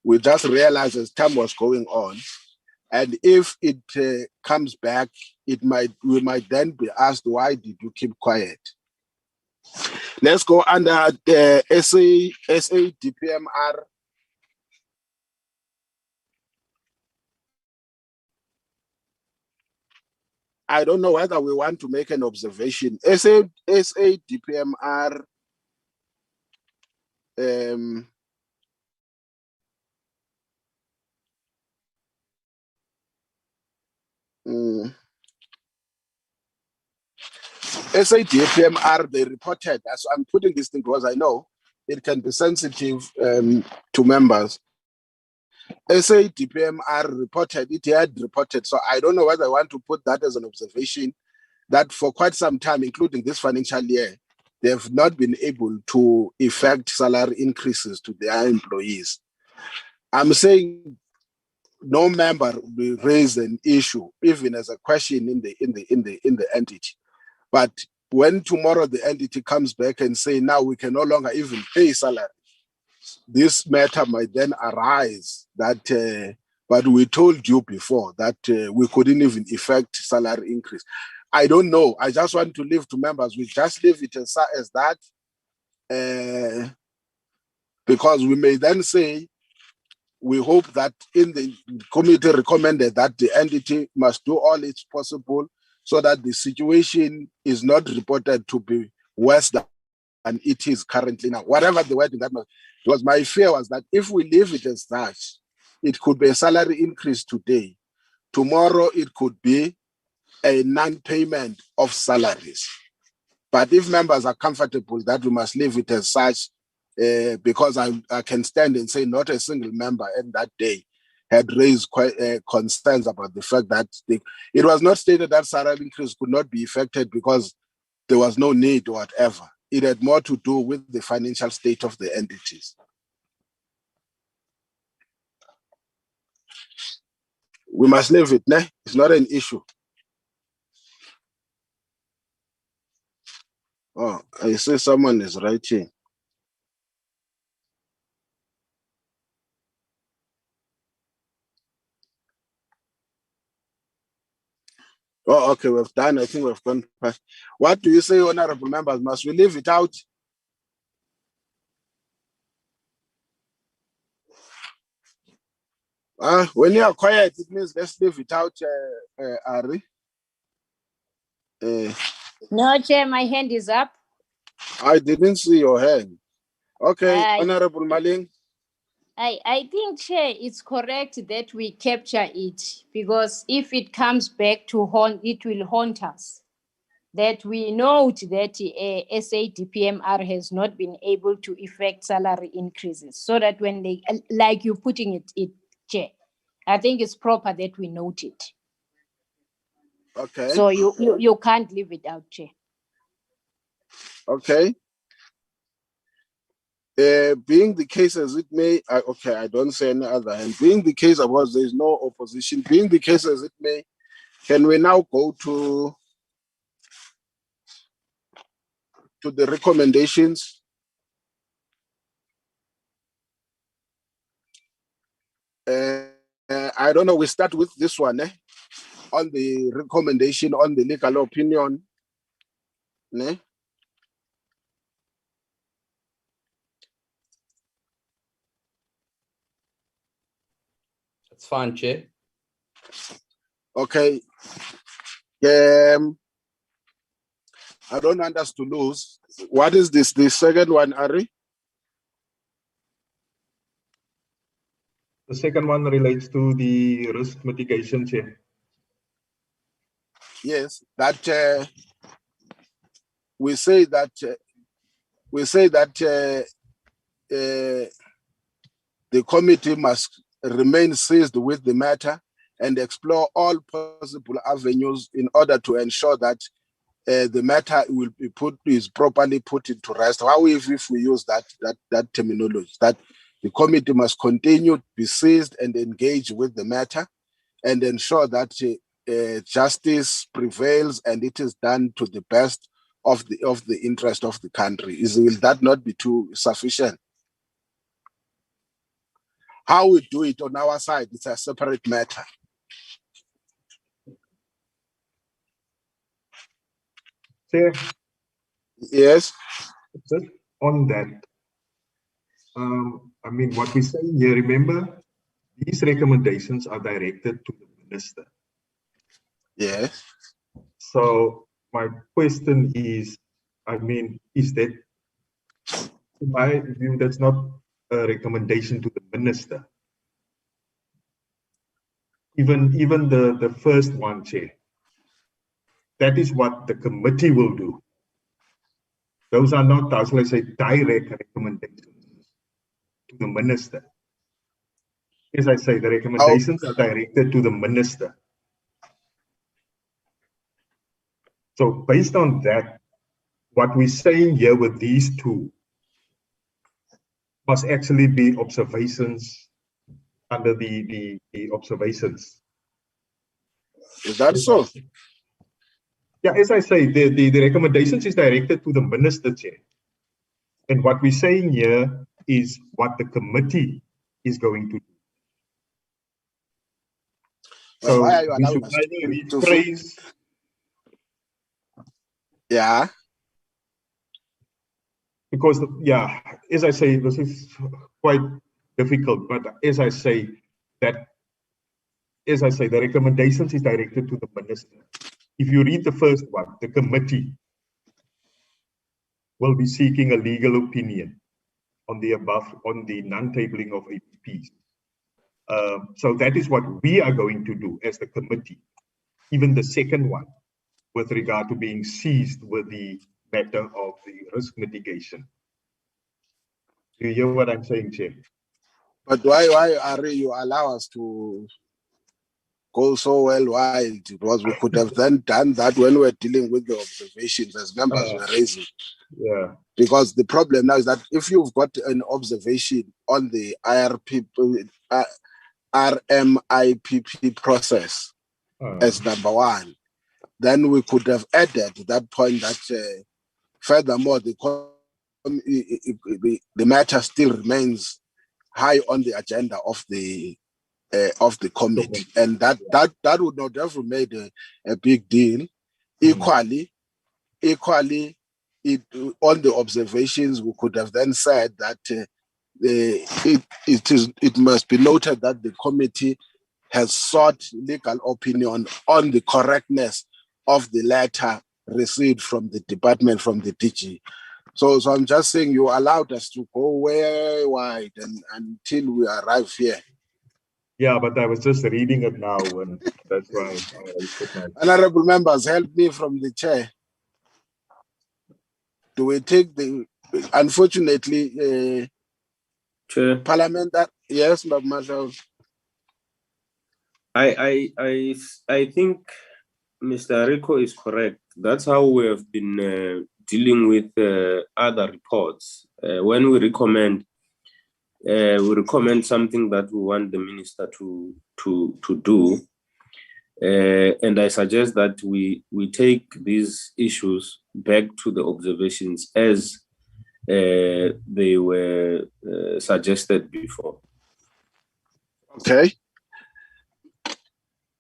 We just realized as time was going on, and if it comes back, we might then be asked, why did you keep quiet? Let's go under the SA DPMR. I don't know whether we want to make an observation. SA DPMR SADPMR, they reported, as I'm putting this thing because I know it can be sensitive to members. SADPMR reported, it had reported, so I don't know whether I want to put that as an observation, that for quite some time, including this financial year, they have not been able to effect salary increases to their employees. I'm saying no member will raise an issue, even as a question in the entity. But when tomorrow the entity comes back and say, now we can no longer even pay salary, this matter might then arise that, but we told you before that we couldn't even effect salary increase. I don't know. I just want to leave to members. We just leave it as that, because we may then say, we hope that in the committee recommended that the entity must do all it's possible so that the situation is not reported to be worse than it is currently now. Whatever the wording that was, because my fear was that if we leave it as such, it could be a salary increase today. Tomorrow it could be a non-payment of salaries. But if members are comfortable that we must leave it as such, because I can stand and say not a single member in that day had raised concerns about the fact that it was not stated that salary increase could not be effected because there was no need or whatever. It had more to do with the financial state of the entities. We must leave it, ne? It's not an issue. Oh, I see someone is writing. Oh, okay, we've done. I think we've gone past. What do you say, honorable members? Must we leave it out? When you are quiet, it means let's leave it out, Ari. No, Chair, my hand is up. I didn't see your hand. Okay, Honorable Maling. I think, Chair, it's correct that we capture it because if it comes back to haunt, it will haunt us. that we note that SADPMR has not been able to effect salary increases, so that when they, like you putting it, Chair, I think it's proper that we note it. Okay. So you can't leave it out, Chair. Okay. Being the case as it may, okay, I don't say any other. And being the case, of course, there is no opposition. Being the case as it may, can we now go to the recommendations? I don't know. We start with this one, on the recommendation on the legal opinion. That's fine, Chair. Okay. I don't want us to lose. What is this? The second one, Ari? The second one relates to the risk mitigation, Chair. Yes, that we say that the committee must remain seized with the matter and explore all possible avenues in order to ensure that the matter will be properly put into rest. How if we use that terminology, that the committee must continue to be seized and engage with the matter and ensure that justice prevails and it is done to the best of the interest of the country. Will that not be too sufficient? How we do it on our side, it's a separate matter. Chair, Yes. just on that, I mean, what we say here, remember, these recommendations are directed to the minister. Yes. So my question is, I mean, is that, in my view, that's not a recommendation to the minister. Even the first one, Chair, that is what the committee will do. Those are not, how shall I say, direct recommendations to the minister. As I say, the recommendations are directed to the minister. So based on that, what we're saying here with these two must actually be observations under the observations. Is that so? Yeah, as I say, the recommendations is directed to the minister, Chair. And what we're saying here is what the committee is going to do. Well, so why are you we allowing should us either to rephrase. Yeah. Because, yeah, as I say, this is quite difficult, but as I say, the recommendations is directed to the minister. If you read the first one, the committee will be seeking a legal opinion on the above, on the non-tabling of APPs. So that is what we are going to do as the committee. Even the second one, with regard to being seized with the matter of the risk mitigation. Do you hear what I'm saying, Chair? But why are you allow us to go so well wild? Because we could have then done that when we're dealing with the observations as members were raising. Yeah. Because the problem now is that if you've got an observation on the RMIPP process as number one, then we could have added that point that furthermore the matter still remains high on the agenda of the committee, and that would not have made a big deal. Equally, on the observations, we could have then said that it must be noted that the committee has sought legal opinion on the correctness of the letter received from the department, from the DG. So I'm just saying you allowed us to go way wide until we arrive here. Yeah, but I was just reading it now, and that's why I put my... Honorable members, help me from the chair. do we take the, unfortunately, Chair, Parliament, yes, Bob Marshall. I think Mr. Rico is correct. That's how we have been dealing with other reports. When we recommend something that we want the minister to do, and I suggest that we take these issues back to the observations as they were suggested before. Okay.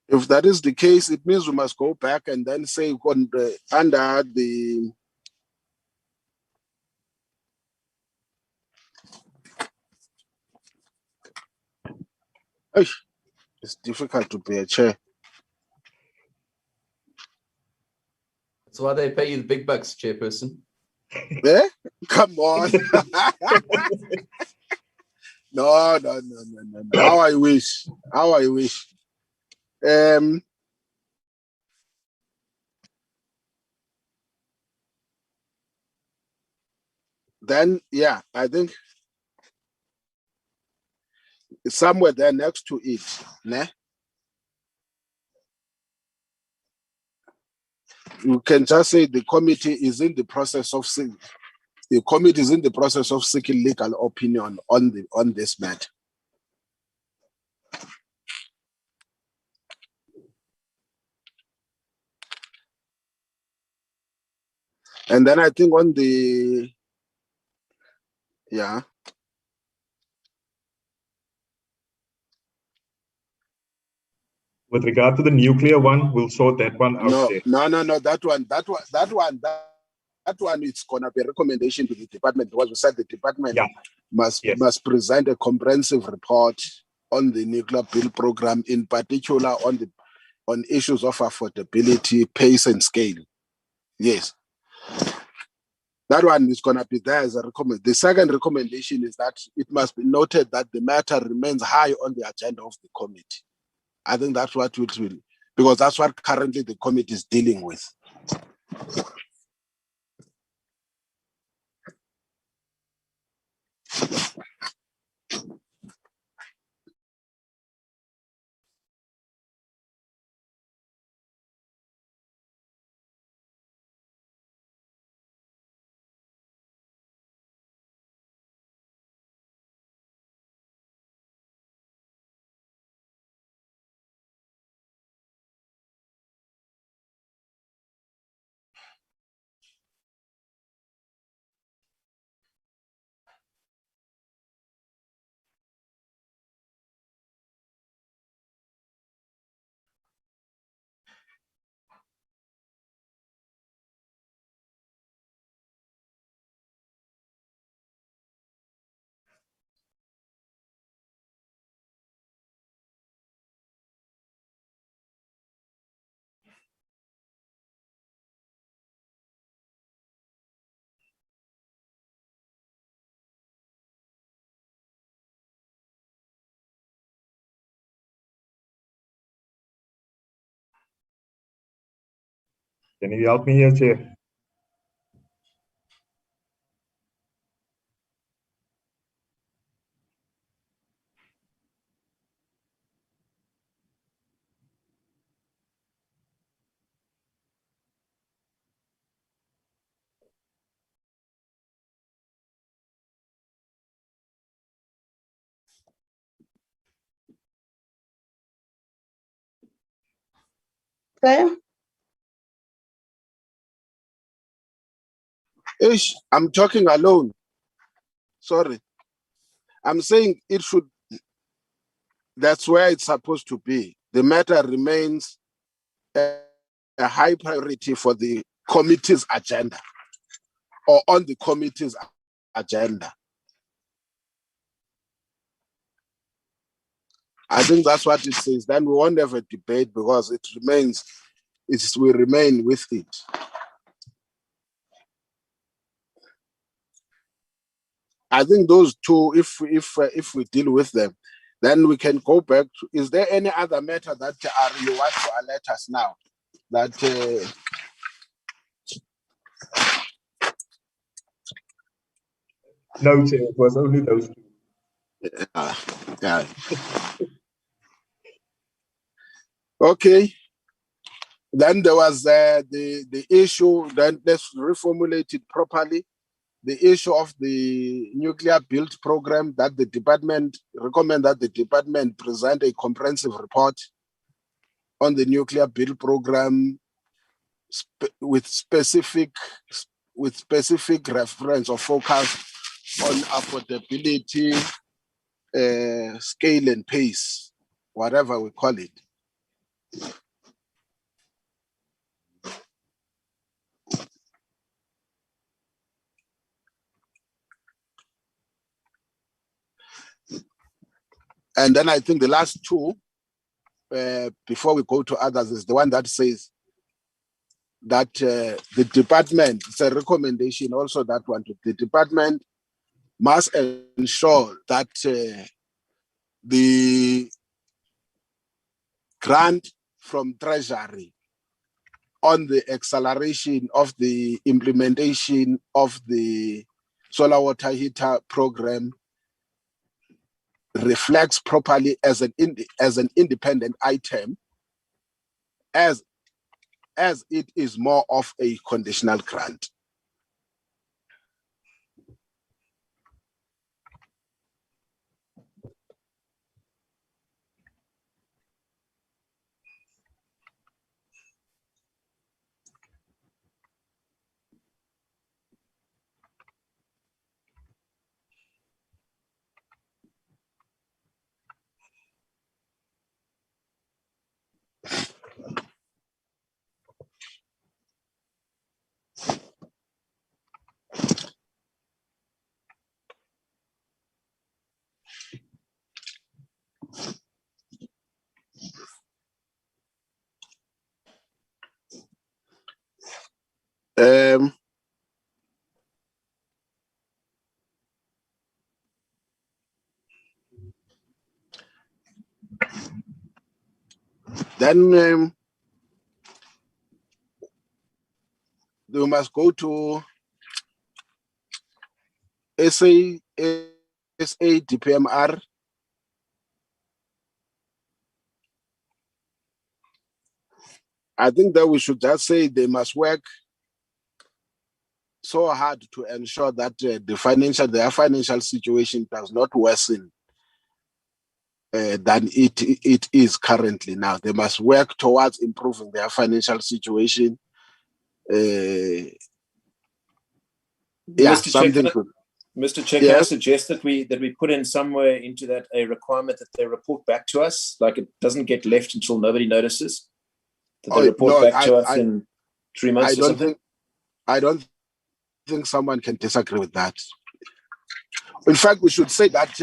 If that is the case, it means we must go back and then say under the it's difficult to be a chair. That's why they pay you the big bucks, chairperson. Eh? Come on. No. How I wish. Then, yeah, I think somewhere there next to it, né? You can just say the committee is in the process of seeking legal opinion on this matter. And then I think on the, yeah. With regard to the nuclear one, we'll sort that one out. No, there. no. That one, it's gonna be a recommendation to the department, because we said the department must present a comprehensive report on the nuclear bill program, in particular on issues of affordability, pace, and scale. Yes. That one is going to be there as a recommendation. The second recommendation is that it must be noted that the matter remains high on the agenda of the committee. I think that's what it will, because that's what currently the committee is dealing with. Can you help me here, Chair? Chair, Ish, I'm talking alone. Sorry. I'm saying it should, that's where it's supposed to be. The matter remains a high priority for the committee's agenda, or on the committee's agenda. I think that's what it says. Then we won't have a debate, because it remains, we remain with it. I think those two, if we deal with them, then we can go back to, is there any other matter that you want to alert us now? That No, Chair, it was only those two. Yeah. Okay. Then there was the issue, then let's reformulate it properly. The issue of the nuclear build program, that the department recommend that the department present a comprehensive report on the nuclear build program with specific reference or focus on affordability, scale and pace, whatever we call it. And then I think the last two, before we go to others, is the one that says that the department, it's a recommendation also, that one, the department must ensure that the grant from Treasury on the acceleration of the implementation of the solar water heater program reflects properly as an independent item, as it is more of a conditional grant. Then we must go to SA DPMR. I think that we should just say they must work so hard to ensure that their financial situation does not worsen than it is currently now. They must work towards improving their financial situation. Mr. Chair, Yes. can I suggest that we put in somewhere into that a requirement that they report back to us, like it doesn't get left until nobody notices, that they report back to us in 3 months or something? I don't think someone can disagree with that. In fact, we should say that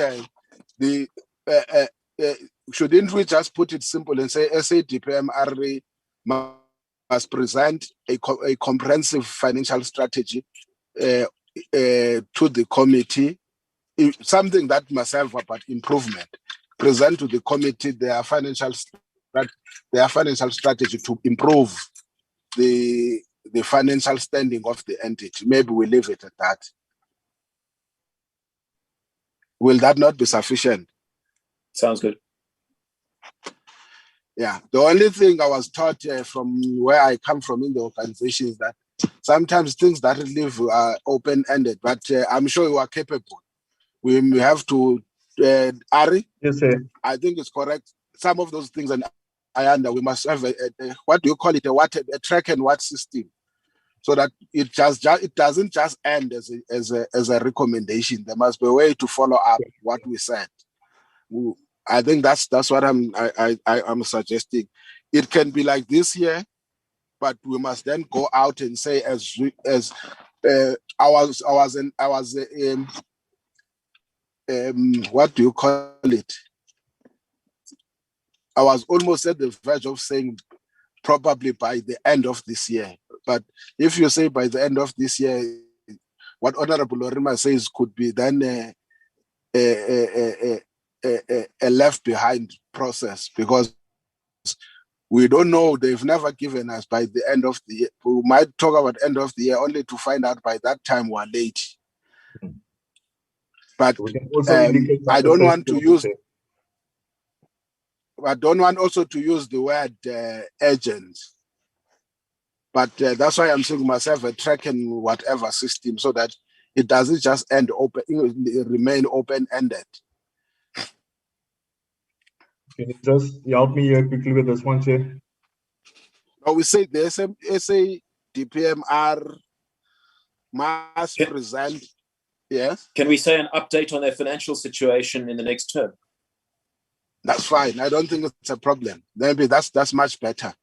shouldn't we just put it simple and say SADPMR must present a comprehensive financial strategy to the committee, something that must have about improvement, present to the committee their financial strategy to improve the financial standing of the entity. Maybe we leave it at that. Will that not be sufficient? Sounds good. Yeah. The only thing I was taught from where I come from in the organization is that sometimes things that live are open-ended, but I'm sure you are capable. We have to, Ari? Yes, sir. I think it's correct. Some of those things, and we must have what do you call it? A track and watch system, so that it doesn't just end as a recommendation. There must be a way to follow up what we said. I think that's what I'm suggesting. It can be like this year, but we must then go out and say what do you call it? I was almost at the verge of saying probably by the end of this year. But if you say by the end of this year, what Honorable Lorima says could be then a left behind process, because we don't know. They've never given us by the end of the year. We might talk about end of the year only to find out by that time we're late. But We can also indicate I what the don't first want to clause use, says. I don't want also to use the word agent. But that's why I'm saying myself a track and whatever system so that it doesn't just end open, remain open-ended. Can you just help me here quickly with this one, Chair? Now we say the SA DPMR must Yeah. present, yes, Can we say an update on their financial situation in the next term? that's fine. I don't think it's a problem. Maybe that's much better.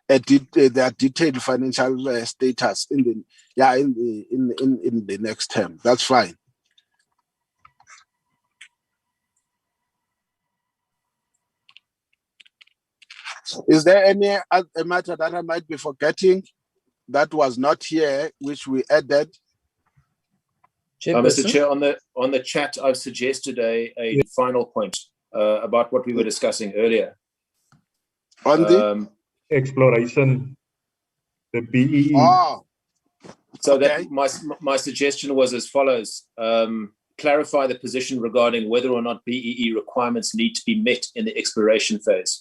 Their detailed financial status in the next term. That's fine. Is there any other matter that I might be forgetting that was not here, which we added? Mr. Chairperson, Chair, on the chat, I've suggested a final point about what we were discussing earlier. On the Exploration, the BEE. So okay. that my suggestion was as follows: clarify the position regarding whether or not BEE requirements need to be met in the exploration phase.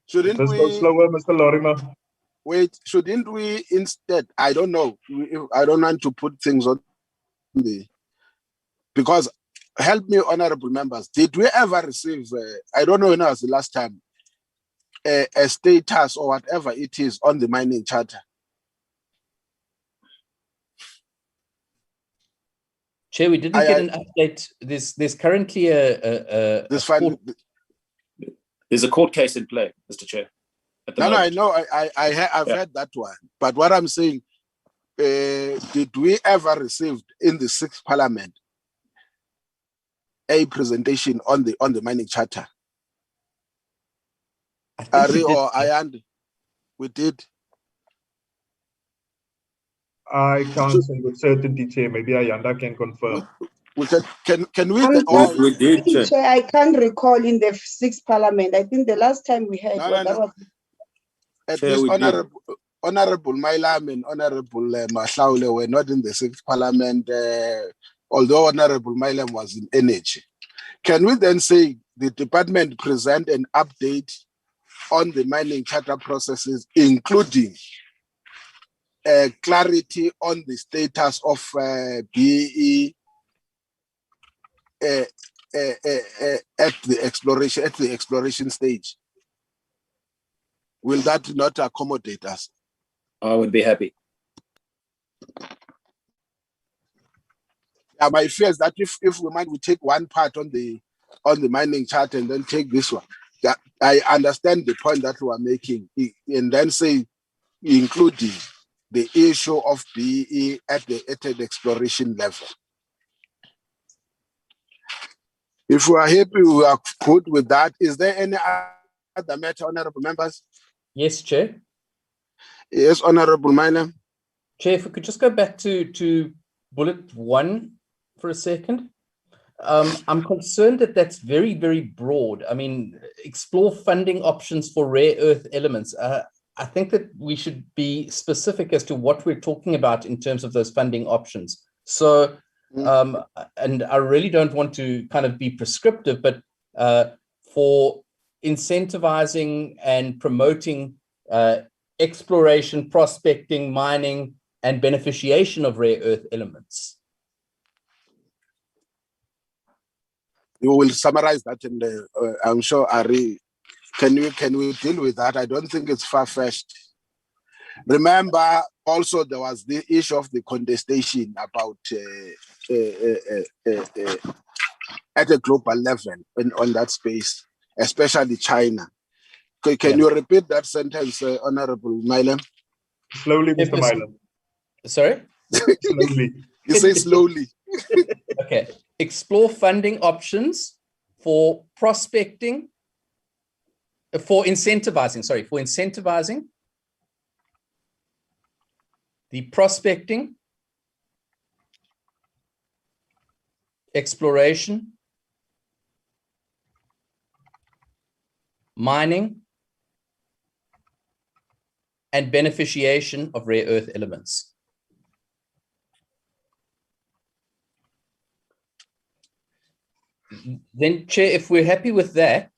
Shouldn't Let's go we slower, Mr. Lorimer. wait? Shouldn't we instead? I don't know. I don't want to put things on the because help me, honorable members. Did we ever receive? I don't know when was the last time a status or whatever it is on the mining charter. Chair, we didn't get an update. There's currently a This court- There's a court case in play, Mr. Chair. At the No, moment. I know. I've Yeah. heard that one. But what I'm saying, did we ever receive in the 6th Parliament a presentation on the mining charter? I think we Ari did, or Chair. Ayand? We did. I can't say with certainty, Chair. Maybe Ayanda can confirm. We can we? I'm Oh, We did, Chair. Chair, I can't recall in the 6th Parliament. I think the last time we had No, was no, that no. was At Chair, least we did. Honorable Mailam and Honorable Mahlaule were not in the 6th Parliament, although Honorable Mailam was in energy. Can we then say the department present an update on the mining charter processes, including clarity on the status of BEE at the exploration stage? Will that not accommodate us? I would be happy. My fear is that if we take one part on the mining chart and then take this one, that I understand the point that we are making, and then say including the issue of BEE at the exploration level. If we are happy, we are good with that. Is there any other matter, honorable members? Yes, Chair. Yes, honorable Mailam. Chair, if we could just go back to bullet 1 for a second. I'm concerned that that's very, very broad. I mean, explore funding options for rare earth elements. I think that we should be specific as to what we're talking about in terms of those funding options. So, and I really don't want to kind of be prescriptive, but for incentivizing and promoting exploration, prospecting, mining, and beneficiation of rare earth elements. You will summarize that in the. I'm sure Ari, can we deal with that? I don't think it's far-fetched. Remember, also there was the issue of the contestation about at a global level on that space, especially China. Can you repeat that sentence, Honorable Mailam? Slowly, Mr. Mailam. Sorry? Slowly. You say slowly. Okay. Explore funding options for prospecting, for incentivizing the prospecting, exploration, mining, and beneficiation of rare earth elements. Then, Chair, if we're happy with that,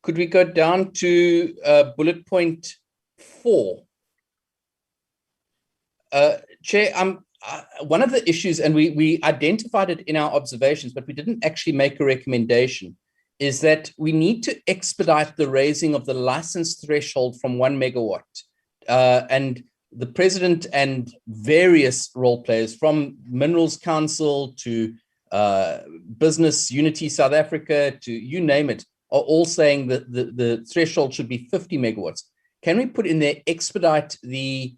could we go down to bullet point 4? Chair, one of the issues, and we identified it in our observations, but we didn't actually make a recommendation, is that we need to expedite the raising of the license threshold from 1 megawatt. And the president and various role players, from Minerals Council to Business Unity South Africa to you name it, are all saying that the threshold should be 50 megawatts. Can we put in there, expedite the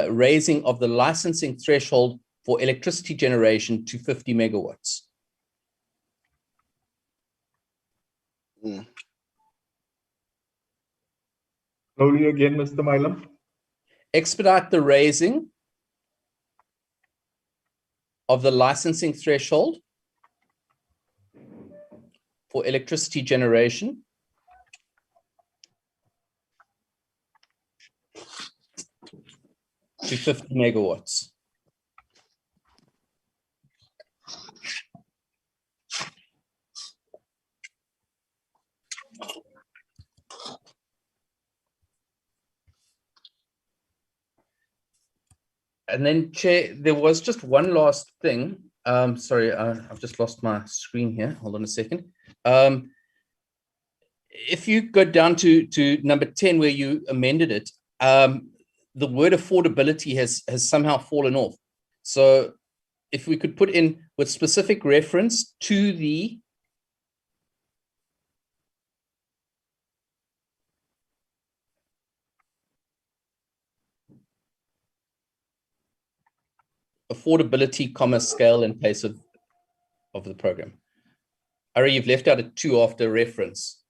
raising of the licensing threshold for electricity generation to 50 megawatts? Slowly again, Mr. Milam. Expedite the raising of the licensing threshold for electricity generation to 50 megawatts. And then, Chair, there was just one last thing. Sorry, I've just lost my screen here. Hold on a second. If you go down to number 10, where you amended it, the word affordability has somehow fallen off. So if we could put in with specific reference to the affordability, scale and pace of the program. Ari, you've left out a 2 after reference.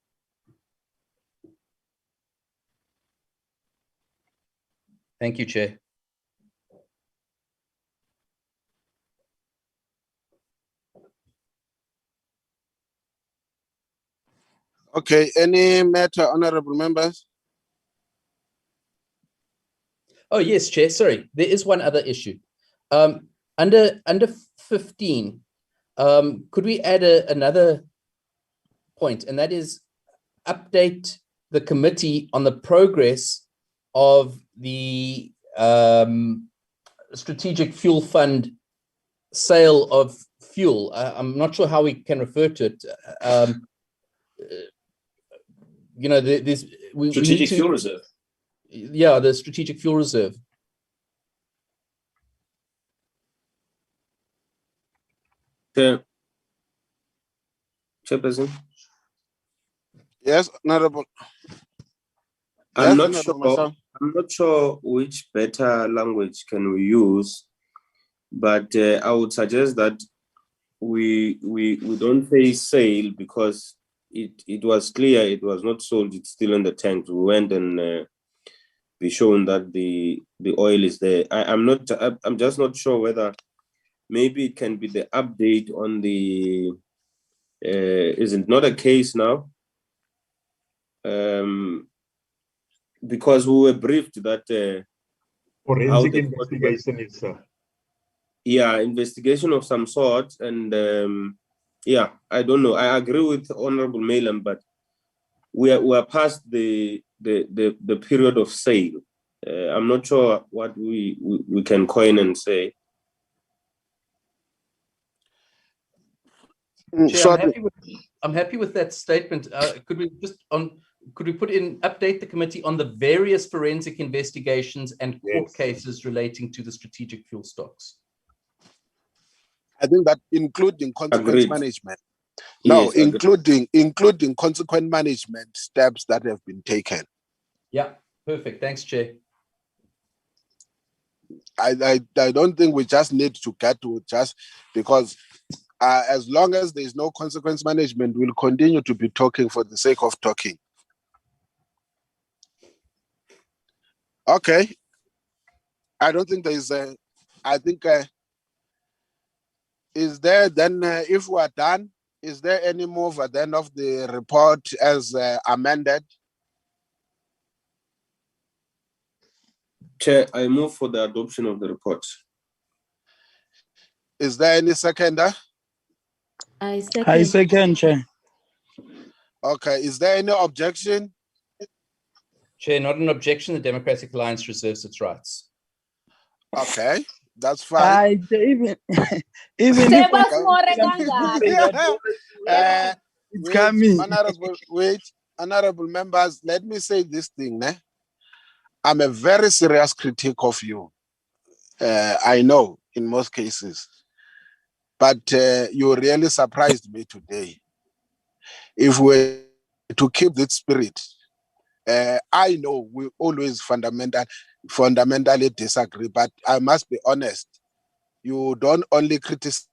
Thank you, Chair. Okay, any matter, honorable members? Oh, yes, Chair. Sorry, there is one other issue. Under 15, could we add another point, and that is update the committee on the progress of the strategic fuel fund sale of fuel. I'm not sure how we can refer to it. You know, Strategic fuel reserve. Yeah, the strategic fuel reserve. Chairperson, Yes, honorable. I'm Yes, not Honorable sure. Masango. I'm not sure which better language can we use, but I would suggest that we don't say sale, because it was clear it was not sold. It's still in the tank. We went and be shown that the oil is there. I'm just not sure whether maybe it can be the update on the. Is it not a case now? Because we were briefed that Forensic investigation is yeah, investigation of some sort, and yeah, I don't know. I agree with Honorable Malam, but we are past the period of sale. I'm not sure what we can coin and say. Chair, I'm happy with that statement. Could we put in update the committee on the various forensic investigations and court cases relating to the strategic fuel stocks? I think that including consequence Agreed. management. No, Yes, agreed. including consequent management steps that have been taken. Yeah, perfect. Thanks, Chair. I don't think we just need to get to just because as long as there is no consequence management, we'll continue to be talking for the sake of talking. Okay. I don't think there is a, I think, is there then, if we are done, is there any move at the end of the report as amended? Chair, I move for the adoption of the report. Is there any seconder? I I second. second, Chair. Okay, is there any objection? Chair, not an objection. The Democratic Alliance reserves its rights. Okay, that's fine. I even even if Sebas I more say kangaka. that it's coming. Honorable members, let me say this thing. I'm a very serious critic of you. I know in most cases, but you really surprised me today. If we're to keep this spirit, I know we always fundamentally disagree, but I must be honest. You don't only criticize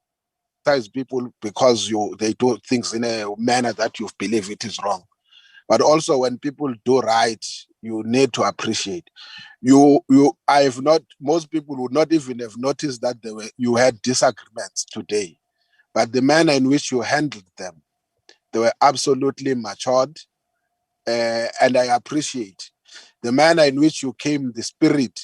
people because they do things in a manner that you believe it is wrong, but also when people do right, you need to appreciate. Most people would not even have noticed that you had disagreements today, but the manner in which you handled them, they were absolutely matured, and I appreciate the manner in which you came, the spirit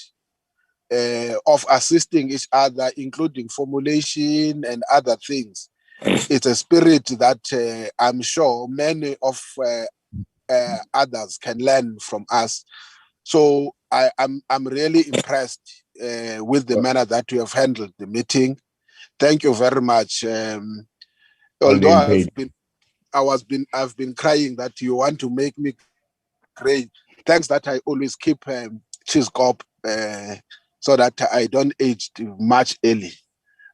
of assisting each other, including formulation and other things. It's a spirit that I'm sure many of others can learn from us. So I'm really impressed with the manner that you have handled the meeting. Thank you very much. Although I've been crying that you want to make me great. Thanks that I always keep cheese cop so that I don't age too much early.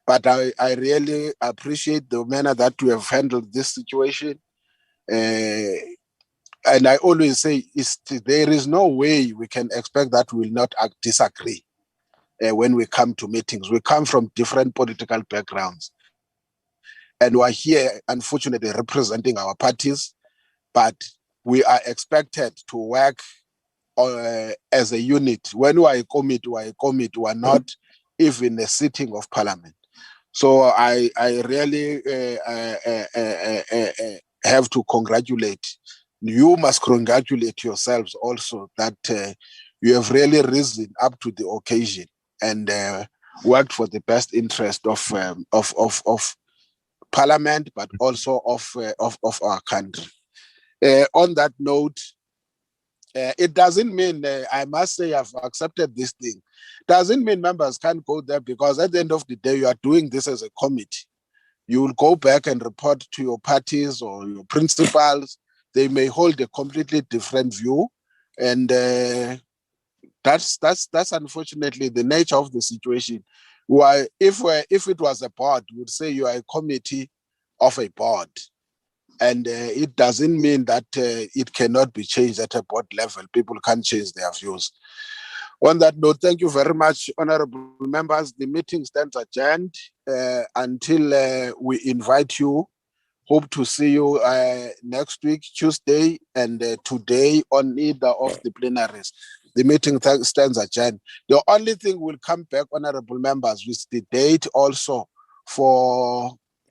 But I really appreciate the manner that you have handled this situation. And I always say there is no way we can expect that we will not disagree when we come to meetings. We come from different political backgrounds. And we are here, unfortunately, representing our parties, but we are expected to work as a unit. When we are a committee, we are not even a sitting of parliament. So I really have to congratulate. You must congratulate yourselves also that you have really risen up to the occasion and worked for the best interest of Parliament, but also of our country. On that note, it doesn't mean, I must say I've accepted this thing. Doesn't mean members can't go there, because at the end of the day, you are doing this as a committee. You will go back and report to your parties or your principals. They may hold a completely different view. And that's unfortunately the nature of the situation. Why, if it was a board, we would say you are a committee of a board. And it doesn't mean that it cannot be changed at a board level. People can't change their views. On that note, thank you very much, honorable members. The meeting stands adjourned until we invite you. Hope to see you next week, Tuesday, and today on either of the plenaries. The meeting stands adjourned. The only thing will come back, honorable members, with the date also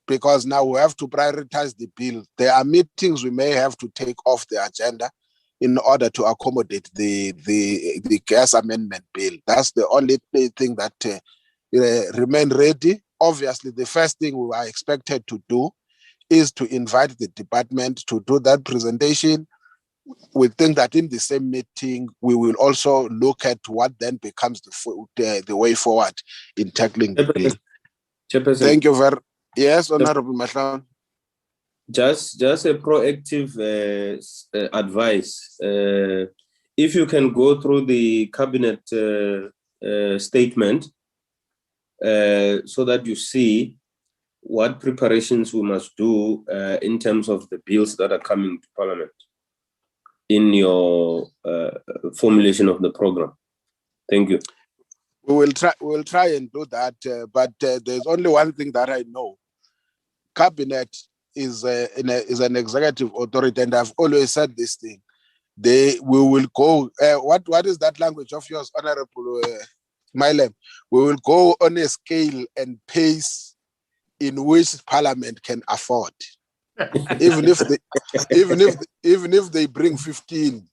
because now we have to prioritize the bill. There are meetings we may have to take off the agenda in order to accommodate the gas amendment bill. That's the only thing that remain ready. Obviously, the first thing we are expected to do is to invite the department to do that presentation. We think that in the same meeting, we will also look at what then becomes the way forward in tackling the bill. Chairperson. Thank you very much. Yes, Honorable Mahlan. Just a proactive advice. If you can go through the cabinet statement so that you see what preparations we must do in terms of the bills that are coming to Parliament in your formulation of the program. Thank you. We will try and do that, but there's only one thing that I know. Cabinet is an executive authority, and I've always said this thing. We will go. What is that language of yours, Honorable Mylem? We will go on a scale and pace in which Parliament can afford. even if they bring 15.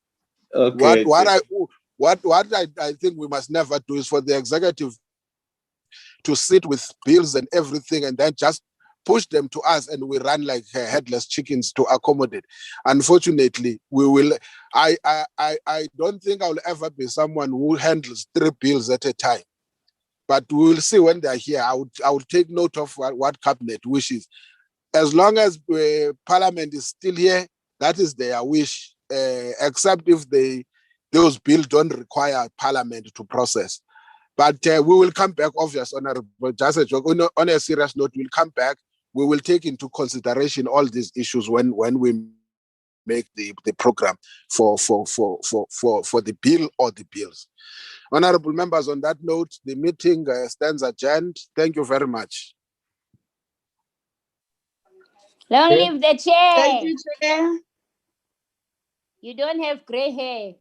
Okay. What I think we must never do is for the executive to sit with bills and everything and then just push them to us and we run like headless chickens to accommodate. Unfortunately, we will. I don't think I will ever be someone who handles 3 bills at a time. But we will see when they're here. I would take note of what cabinet wishes. As long as Parliament is still here, that is their wish. Except if those bills don't require Parliament to process. But we will come back, obviously, Honorable. Just on a serious note, we'll come back. We will take into consideration all these issues when we make the program for the bill or the bills. Honorable members, on that note, the meeting stands adjourned. Thank you very much. Long live the chair. Thank you, Chair. You don't have gray hair.